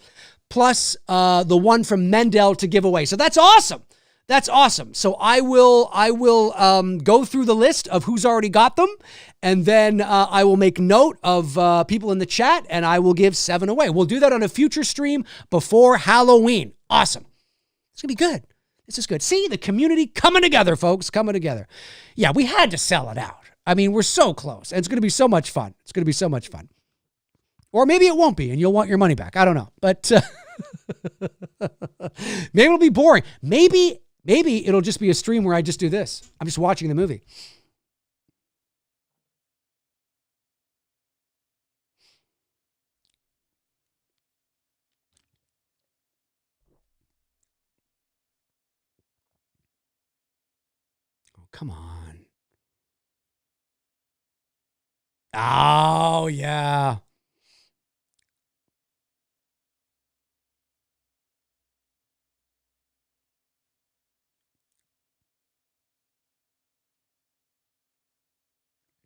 plus the one from Mendel to give away. So that's awesome. So I will go through the list of who's already got them, and then I will make note of people in the chat, and I will give 7 away. We'll do that on a future stream before Halloween. Awesome. It's going to be good. This is good. See, the community coming together, folks, coming together. Yeah, we had to sell it out. I mean, we're so close, and it's going to be so much fun. Or maybe it won't be, and you'll want your money back. I don't know. But maybe it'll be boring. Maybe it'll just be a stream where I just do this. I'm just watching the movie. Oh, come on. Oh, yeah.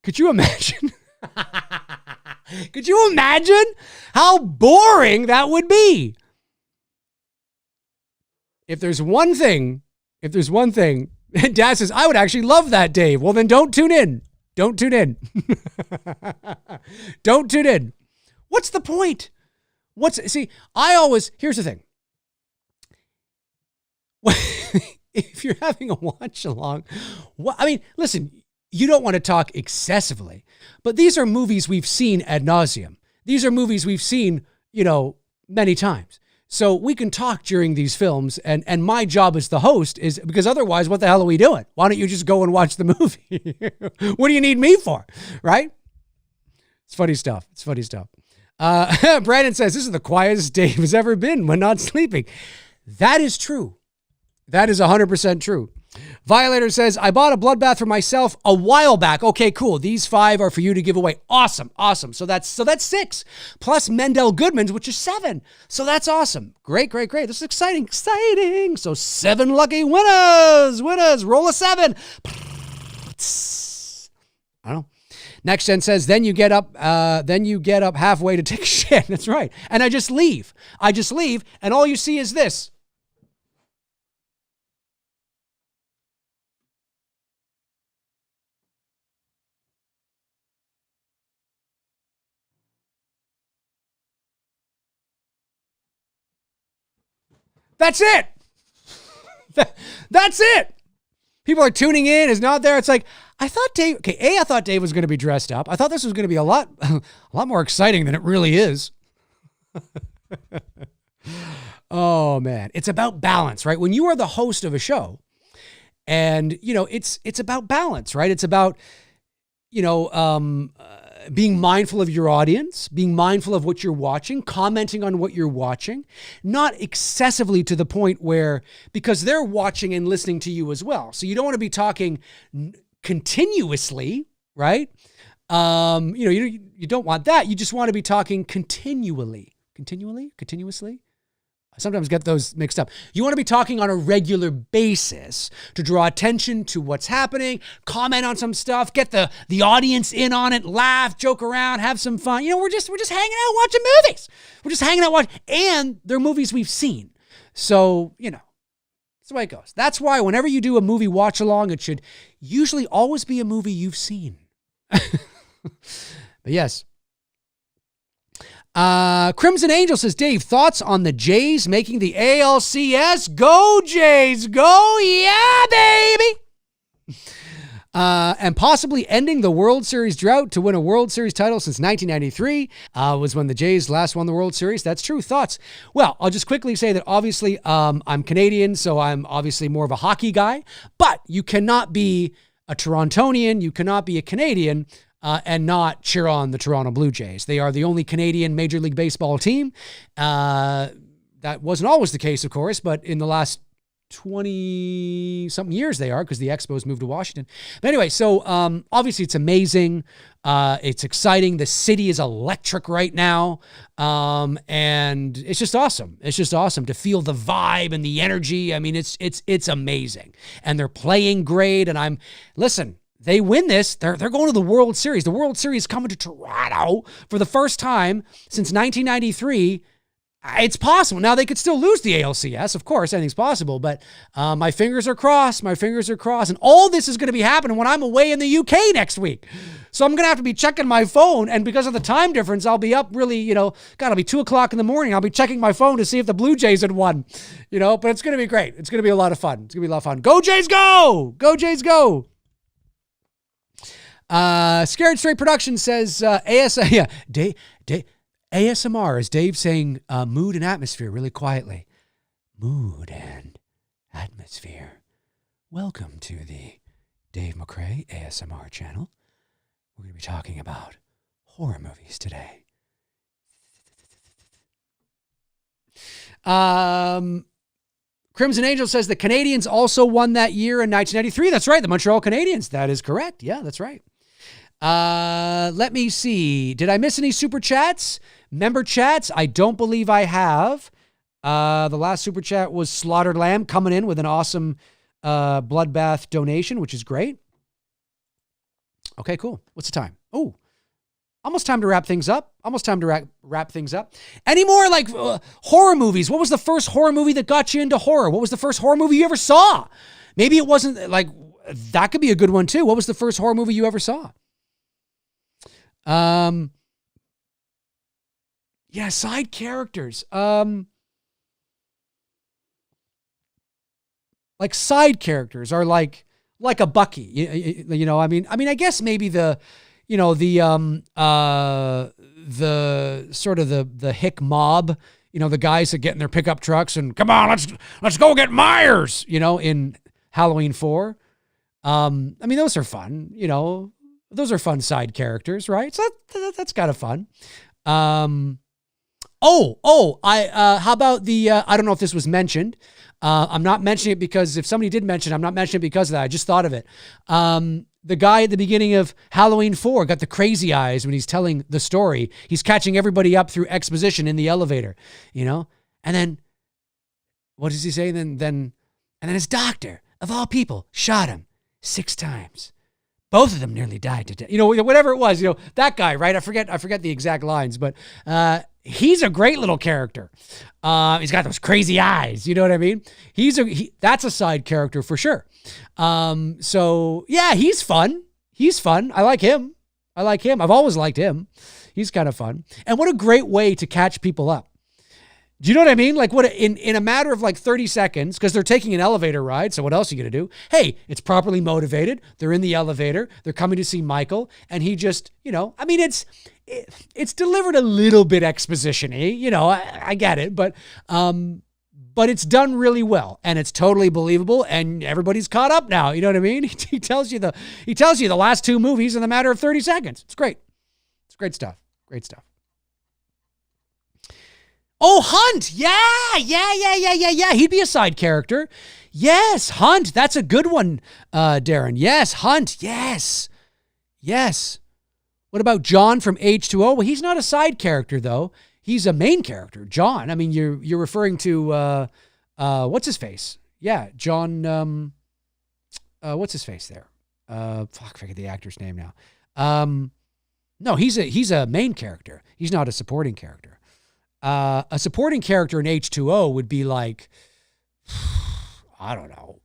Could you imagine? Could you imagine how boring that would be? If there's one thing, Dad says, I would actually love that, Dave. Well, then don't tune in. Don't tune in. What's the point? Here's the thing. If you're having a watch along, listen, you don't want to talk excessively, but these are movies we've seen ad nauseum. These are movies we've seen, many times. So we can talk during these films, and my job as the host is, because otherwise, what the hell are we doing? Why don't you just go and watch the movie? What do you need me for, right? It's funny stuff. Brandon says, this is the quietest Dave has ever been when not sleeping. That is true. That is 100% true. Violator says, I bought a bloodbath for myself a while back. Okay, cool. These 5 are for you to give away. Awesome. So that's 6 plus Mendel Goodman's, which is 7. So that's awesome. Great. This is exciting. So 7 lucky winners. Roll a 7. I don't know. Next Gen says, then you get up halfway to take a shit. That's right. And I just leave, and all you see is this. That's it. That's it. People are tuning in, is not there. It's like, I thought Dave was going to be dressed up. I thought this was going to be a lot more exciting than it really is. Oh man, it's about balance, right? When you are the host of a show and, it's about balance, right? It's about, being mindful of your audience, being mindful of what you're watching, commenting on what you're watching, not excessively to the point where, because they're watching and listening to you as well. So you don't want to be talking continuously, right? You don't want that. You just want to be talking continuously. I sometimes get those mixed up. You want to be talking on a regular basis to draw attention to what's happening, comment on some stuff, get the audience in on it, laugh, joke around, have some fun. We're just hanging out watching movies. We're just hanging out watching, and they're movies we've seen. So, that's the way it goes. That's why whenever you do a movie watch along, it should usually always be a movie you've seen. But yes. Crimson Angel says, Dave, thoughts on the Jays making the ALCS? Go Jays, go, yeah, baby. And possibly ending the World Series drought to win a World Series title since 1993 was when the Jays last won the World Series. That's true. Thoughts? Well, I'll just quickly say that obviously I'm Canadian, so I'm obviously more of a hockey guy, but you cannot be a Torontonian, you cannot be a Canadian and not cheer on the Toronto Blue Jays. They are the only Canadian Major League Baseball team. That wasn't always the case, of course, but in the last 20-something years they are, because the Expos moved to Washington. But anyway, so obviously it's amazing. It's exciting. The city is electric right now. And it's just awesome. It's just awesome to feel the vibe and the energy. I mean, it's amazing. And they're playing great. And listen, they win this, they're going to the World Series. The World Series is coming to Toronto for the first time since 1993. It's possible. Now, they could still lose the ALCS. Of course, anything's possible. But my fingers are crossed. And all this is going to be happening when I'm away in the UK next week. So I'm going to have to be checking my phone. And because of the time difference, I'll be up really, it'll be 2 o'clock in the morning. I'll be checking my phone to see if the Blue Jays had won. But it's going to be great. It's going to be a lot of fun. Go Jays, go! Go Jays, go! Scared Straight Production says, ASMR is Dave saying mood and atmosphere really quietly. Mood and atmosphere. Welcome to the Dave McRae ASMR channel. We're going to be talking about horror movies today. Crimson Angel says the Canadians also won that year in 1993. That's right, the Montreal Canadiens. That is correct. Yeah, that's right. Let me see. Did I miss any super chats? Member chats? I don't believe I have. The last super chat was Slaughtered Lamb coming in with an awesome bloodbath donation, which is great. Okay, cool. What's the time? Oh, almost time to wrap things up. Any more horror movies? What was the first horror movie that got you into horror? What was the first horror movie you ever saw? Maybe it wasn't that could be a good one too. What was the first horror movie you ever saw? Side characters. Side characters are like a Bucky. I guess maybe the sort of the hick mob, the guys that get in their pickup trucks and come on, let's go get Myers, in Halloween 4. Those are fun, those are fun side characters, right? So that's kind of fun. How about I don't know if this was mentioned. I'm not mentioning it because if somebody did mention it, I'm not mentioning it because of that. I just thought of it. The guy at the beginning of Halloween 4 got the crazy eyes when he's telling the story. He's catching everybody up through exposition in the elevator, and then what does he say? And then his doctor, of all people, shot him 6 times. Both of them nearly died today. Whatever it was, that guy, right? I forget the exact lines, but he's a great little character. He's got those crazy eyes. You know what I mean? That's a side character for sure. So yeah, he's fun. I like him. I've always liked him. He's kind of fun. And what a great way to catch people up. Do you know what I mean? Like what in a matter of like 30 seconds, because they're taking an elevator ride. So what else are you going to do? Hey, it's properly motivated. They're in the elevator. They're coming to see Michael. And he just, I mean, it's delivered a little bit exposition-y, I get it, but it's done really well and it's totally believable and everybody's caught up now. You know what I mean? He tells you the last two movies in a matter of 30 seconds. It's great. It's great stuff. Great stuff. Oh, Hunt. Yeah. He'd be a side character. Yes, Hunt. That's a good one, Darren. Yes, Hunt. Yes. What about John from H2O? Well, he's not a side character, though. He's a main character. John. I mean, you're referring to, what's his face? Yeah, John, what's his face there? I forget the actor's name now. No, he's a main character. He's not a supporting character. A supporting character in H2O would be like, I don't know.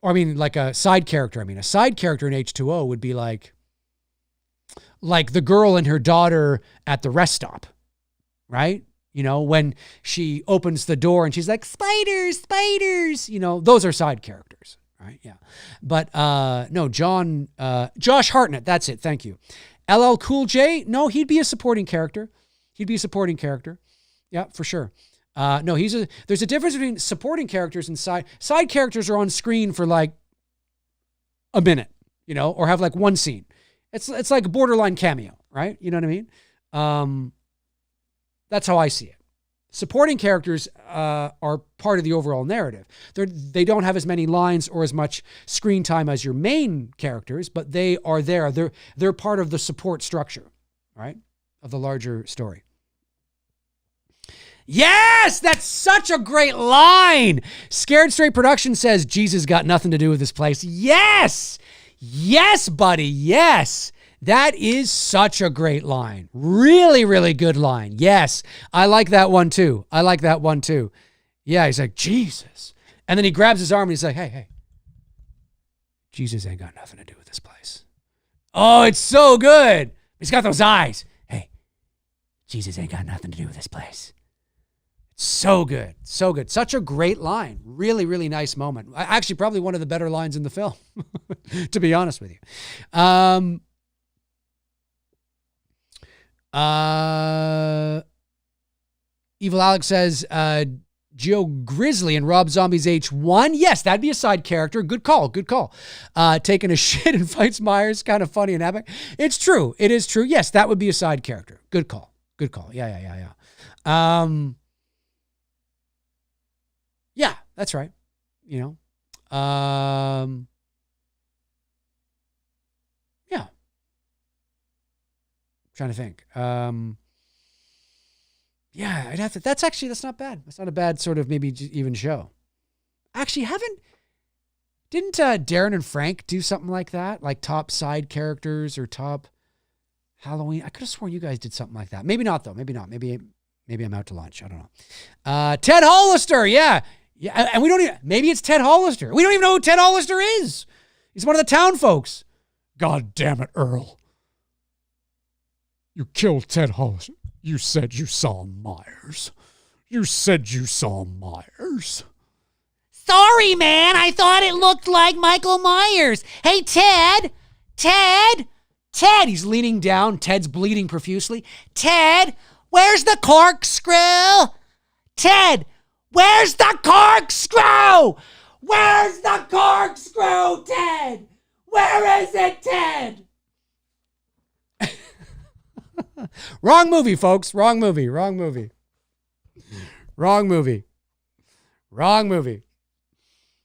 Or I mean, like a side character. I mean, a side character in H2O would be like the girl and her daughter at the rest stop, right? When she opens the door and she's like, spiders, those are side characters, right? Yeah. But no, Josh Hartnett, that's it. Thank you. LL Cool J, no, he'd be a supporting character. Yeah, for sure. No, there's a difference between supporting characters and side characters are on screen for like a minute, or have like one scene. It's like a borderline cameo, right? You know what I mean? That's how I see it. Supporting characters are part of the overall narrative. They don't have as many lines or as much screen time as your main characters, but they are there. They're part of the support structure, right, of the larger story. Yes, that's such a great line. Scared Straight Production says Jesus got nothing to do with this place. Yes, buddy. Yes. That is such a great line. Really, really good line. Yes. I like that one too. Yeah, he's like, Jesus. And then he grabs his arm and he's like, hey, Jesus ain't got nothing to do with this place. Oh, it's so good. He's got those eyes. Hey, Jesus ain't got nothing to do with this place. So good. Such a great line. Really, really nice moment. Actually, probably one of the better lines in the film, to be honest with you. Evil Alex says, Joe Grizzly and Rob Zombie's H1. Yes, that'd be a side character. Good call. Taking a shit and fights Myers. Kind of funny and epic. It's true. It is true. Yes, that would be a side character. Good call. Yeah. Yeah, that's right. Yeah. Trying to think. Yeah, I'd have to. That's not bad. That's not a bad sort of maybe even show. Actually, didn't Darren and Frank do something like that? Like top side characters or top Halloween? I could have sworn you guys did something like that. Maybe not though. Maybe not. Maybe I'm out to lunch. I don't know. Ted Hollister. Yeah. And we don't even, maybe it's Ted Hollister. We don't even know who Ted Hollister is. He's one of the town folks. God damn it, Earl. You killed Ted Hollister. You said you saw Myers. Sorry, man. I thought it looked like Michael Myers. Hey, Ted. He's leaning down. Ted's bleeding profusely. Ted, where's the corkscrew? Ted, where's the corkscrew? Where's the corkscrew, Ted? Where is it, Ted? Wrong movie, folks. Wrong movie.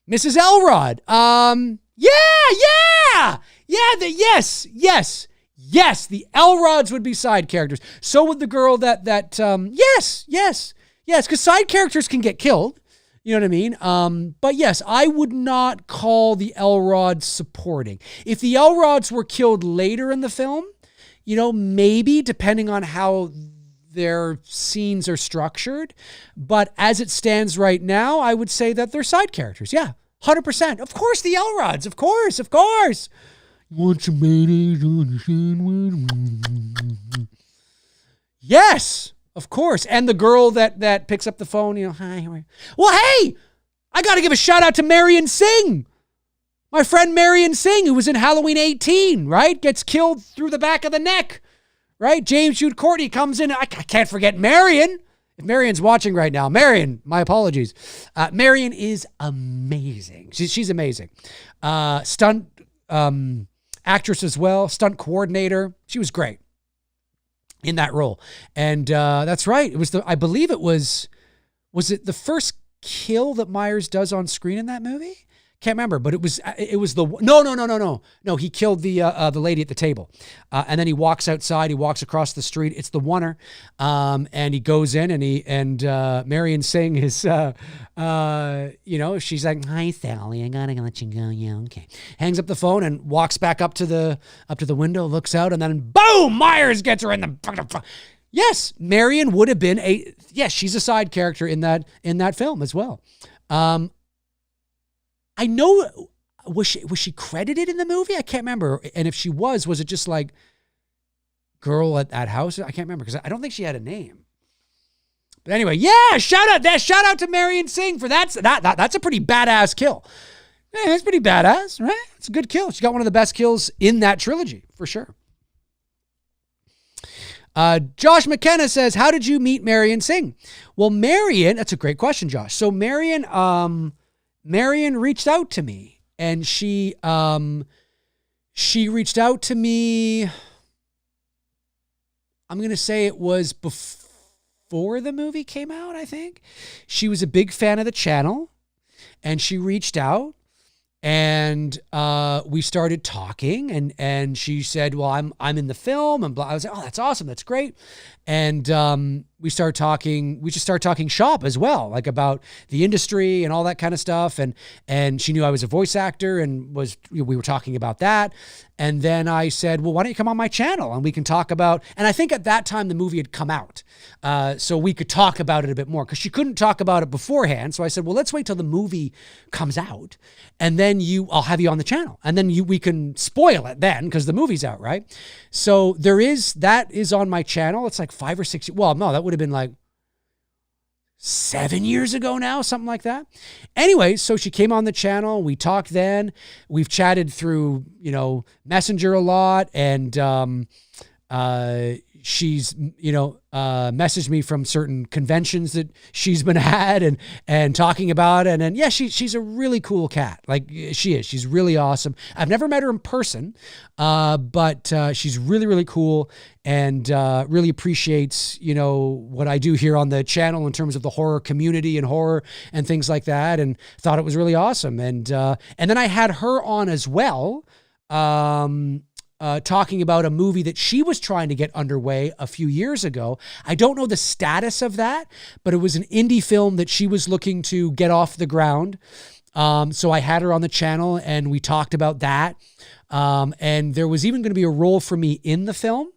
Mrs. Elrod. Yes. The Elrods would be side characters. So would the girl yes. Because side characters can get killed. You know what I mean? But yes, I would not call the Elrods supporting. If the Elrods were killed later in the film, maybe depending on how their scenes are structured. But as it stands right now, I would say that they're side characters. Yeah, 100%. Of course, the Elrods. Of course. Want some mayonnaise on the sandwich? Yes. Of course. And the girl that picks up the phone, hi, how are you? Well, hey, I got to give a shout out to Marion Singh. My friend Marion Singh, who was in Halloween 18, right? Gets killed through the back of the neck, right? James Jude Courtney comes in. I can't forget Marion. If Marion's watching right now, Marion, my apologies. Marion is amazing. She's amazing. Stunt actress as well, stunt coordinator. She was great in that role. And that's right. It was I believe it was it the first kill that Myers does on screen in that movie? Can't remember, but it was the no. He killed the lady at the table, and then he walks outside. He walks across the street. It's the oneer, and he goes in and Marion Singh is, she's like, "Hi Sally, I gotta let you go." Yeah, okay. Hangs up the phone and walks back up to the window, looks out, and then boom, Myers gets her in the. Yes, Marion would have been she's a side character in that film as well. I know, was she credited in the movie? I can't remember. And if she was it just like girl at that house? I can't remember because I don't think she had a name. But anyway, yeah, shout out to Marion Singh for that's a pretty badass kill. Yeah, that's pretty badass, right? It's a good kill. She got one of the best kills in that trilogy for sure. Josh McKenna says, how did you meet Marion Singh? Well, Marion, that's a great question, Josh. So Marion reached out to me, and she reached out to me. I'm going to say it was before the movie came out, I think. She was a big fan of the channel, and she reached out, and we started talking, and she said, well, I'm in the film, and blah. I was like, oh, that's awesome. That's great. And we just started talking shop as well, like about the industry and all that kind of stuff. And she knew I was a voice actor, and we were talking about that. And then I said, well, why don't you come on my channel and we can talk about, and I think at that time the movie had come out. So we could talk about it a bit more because she couldn't talk about it beforehand. So I said, well, let's wait till the movie comes out, and then I'll have you on the channel, and then we can spoil it then because the movie's out, right? So that is on my channel. It's like 5 or 6. Well, no, that would have been like 7 years ago now, something like that. Anyway, so she came on the channel. We talked then. We've chatted through, Messenger a lot, and she's, messaged me from certain conventions that she's been at and talking about. And then, yeah, she's a really cool cat. Like she is. She's really awesome. I've never met her in person, but she's really, really cool, and really appreciates, what I do here on the channel in terms of the horror community and horror and things like that, and thought it was really awesome. And then I had her on as well, talking about a movie that she was trying to get underway a few years ago. I don't know the status of that, but it was an indie film that she was looking to get off the ground. So I had her on the channel, and we talked about that. And there was even going to be a role for me in the film.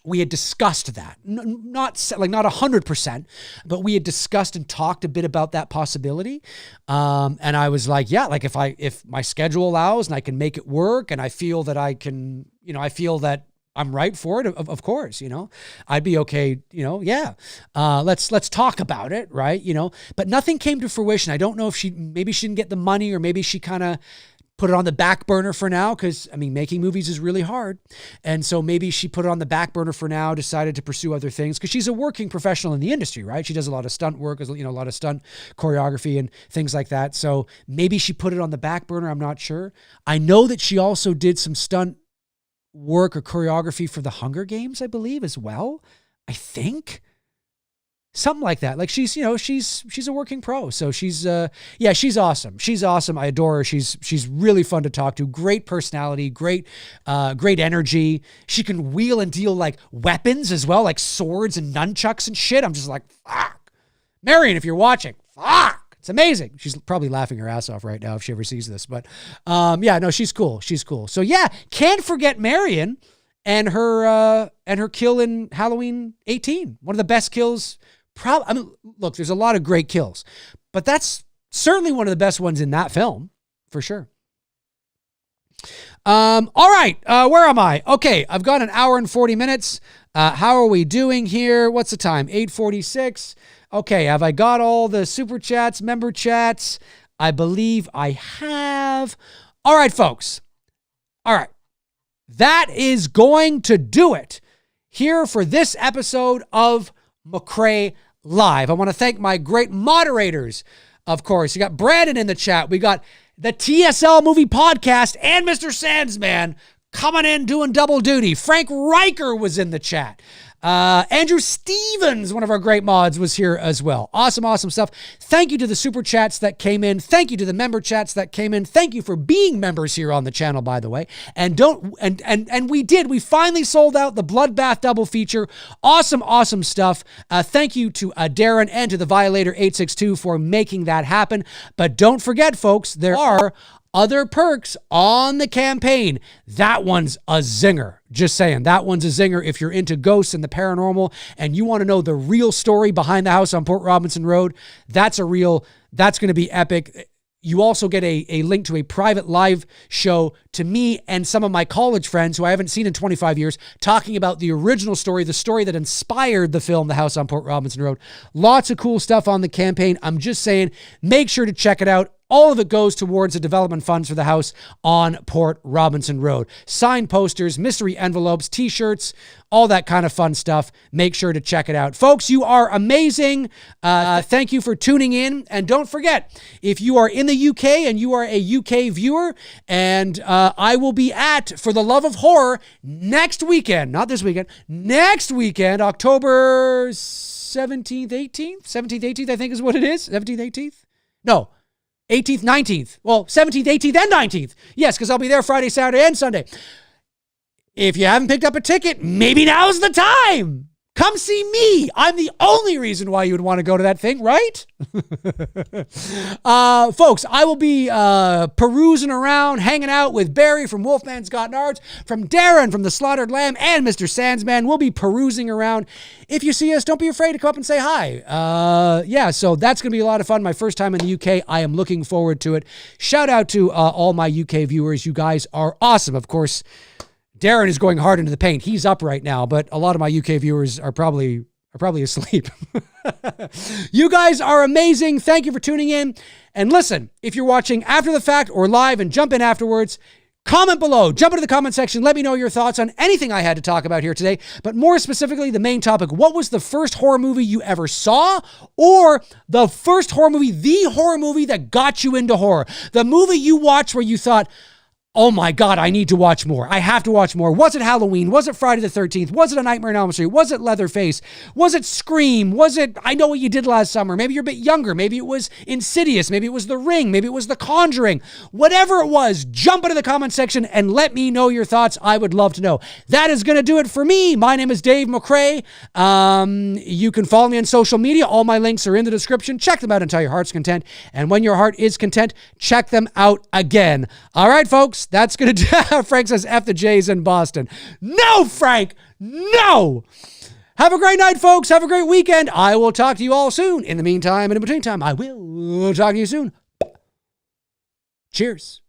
We had discussed that, not 100%, but we had discussed and talked a bit about that possibility. And I was like, yeah, like if my schedule allows and I can make it work, and I feel that I can, I feel that I'm right for it. Of course, I'd be okay. Yeah. Let's talk about it. Right. But nothing came to fruition. I don't know if maybe she didn't get the money, or maybe she kind of put it on the back burner for now, because making movies is really hard. And so maybe she put it on the back burner for now, decided to pursue other things, because she's a working professional in the industry, right? She does a lot of stunt work, a lot of stunt choreography and things like that. So maybe she put it on the back burner. I'm not sure. I know that she also did some stunt work or choreography for the Hunger Games, I believe, as well. I think. Something like that. Like she's a working pro. So she's awesome. She's awesome. I adore her. She's really fun to talk to. Great personality, great energy. She can wheel and deal like weapons as well, like swords and nunchucks and shit. I'm just like, fuck. Marion, if you're watching, fuck. It's amazing. She's probably laughing her ass off right now if she ever sees this. But she's cool. She's cool. So yeah, can't forget Marion and her kill in Halloween 18. One of the best kills. Look, there's a lot of great kills, but that's certainly one of the best ones in that film, for sure. All right. Where am I? Okay. I've got an hour and 40 minutes. How are we doing here? What's the time? 8:46. Okay. Have I got all the super chats, member chats? I believe I have. All right, folks. All right. That is going to do it here for this episode of McRae Live. I want to thank my great moderators, of course. You got Brandon in the chat. We got the TSL Movie Podcast and Mr. Sandsman coming in doing double duty. Frank Riker was in the chat. Andrew Stevens, one of our great mods, was here as well. Awesome stuff. Thank you to the super chats that came in. Thank you to the member chats that came in. Thank you for being members here on the channel, by the way. And we finally sold out the Bloodbath double feature. Awesome stuff. Thank you to Darren and to the Violator 862 for making that happen. But don't forget, folks, there are other perks on the campaign. That one's a zinger. Just saying, that one's a zinger if you're into ghosts and the paranormal and you want to know the real story behind the house on Port Robinson Road. That's going to be epic. You also get a link to a private live show to me and some of my college friends who I haven't seen in 25 years talking about the original story, the story that inspired the film The House on Port Robinson Road. Lots of cool stuff on the campaign. I'm just saying, make sure to check it out. All of it goes towards the development funds for the house on Port Robinson Road. Signed posters, mystery envelopes, t-shirts, all that kind of fun stuff. Make sure to check it out. Folks, you are amazing. Thank you for tuning in. And don't forget, if you are in the UK and you are a UK viewer, and I will be at For the Love of Horror next weekend, not this weekend, next weekend, October 17th, 18th? 17th, 18th, I think is what it is. 17th, 18th? No. 18th, 19th. Well, 17th, 18th, and 19th. Yes, because I'll be there Friday, Saturday, and Sunday. If you haven't picked up a ticket, maybe now's the time. Come see me. I'm the only reason why you would want to go to that thing, right? Folks, I will be perusing around, hanging out with Barry from Wolfman's Got Nards, from Darren from The Slaughtered Lamb, and Mr. Sandsman. We'll be perusing around. If you see us, don't be afraid to come up and say hi. So that's going to be a lot of fun. My first time in the UK. I am looking forward to it. Shout out to all my UK viewers. You guys are awesome. Of course, Darren is going hard into the paint. He's up right now, but a lot of my UK viewers are probably asleep. You guys are amazing. Thank you for tuning in. And listen, if you're watching after the fact or live and jump in afterwards, comment below. Jump into the comment section. Let me know your thoughts on anything I had to talk about here today, but more specifically, the main topic. What was the first horror movie you ever saw, or the first horror movie, the horror movie that got you into horror? The movie you watched where you thought, oh my God, I need to watch more. I have to watch more. Was it Halloween? Was it Friday the 13th? Was it A Nightmare on Elm Street? Was it Leatherface? Was it Scream? Was it I Know What You Did Last Summer? Maybe you're a bit younger. Maybe it was Insidious. Maybe it was The Ring. Maybe it was The Conjuring. Whatever it was, jump into the comment section and let me know your thoughts. I would love to know. That is going to do it for me. My name is Dave McRae. You can follow me on social media. All my links are in the description. Check them out until your heart's content. And when your heart is content, check them out again. All right, folks. That's going to do. Frank says F the J's in Boston. No, Frank, no. Have a great night, folks. Have a great weekend. I will talk to you all soon. In the meantime and in between time, I will talk to you soon. Cheers.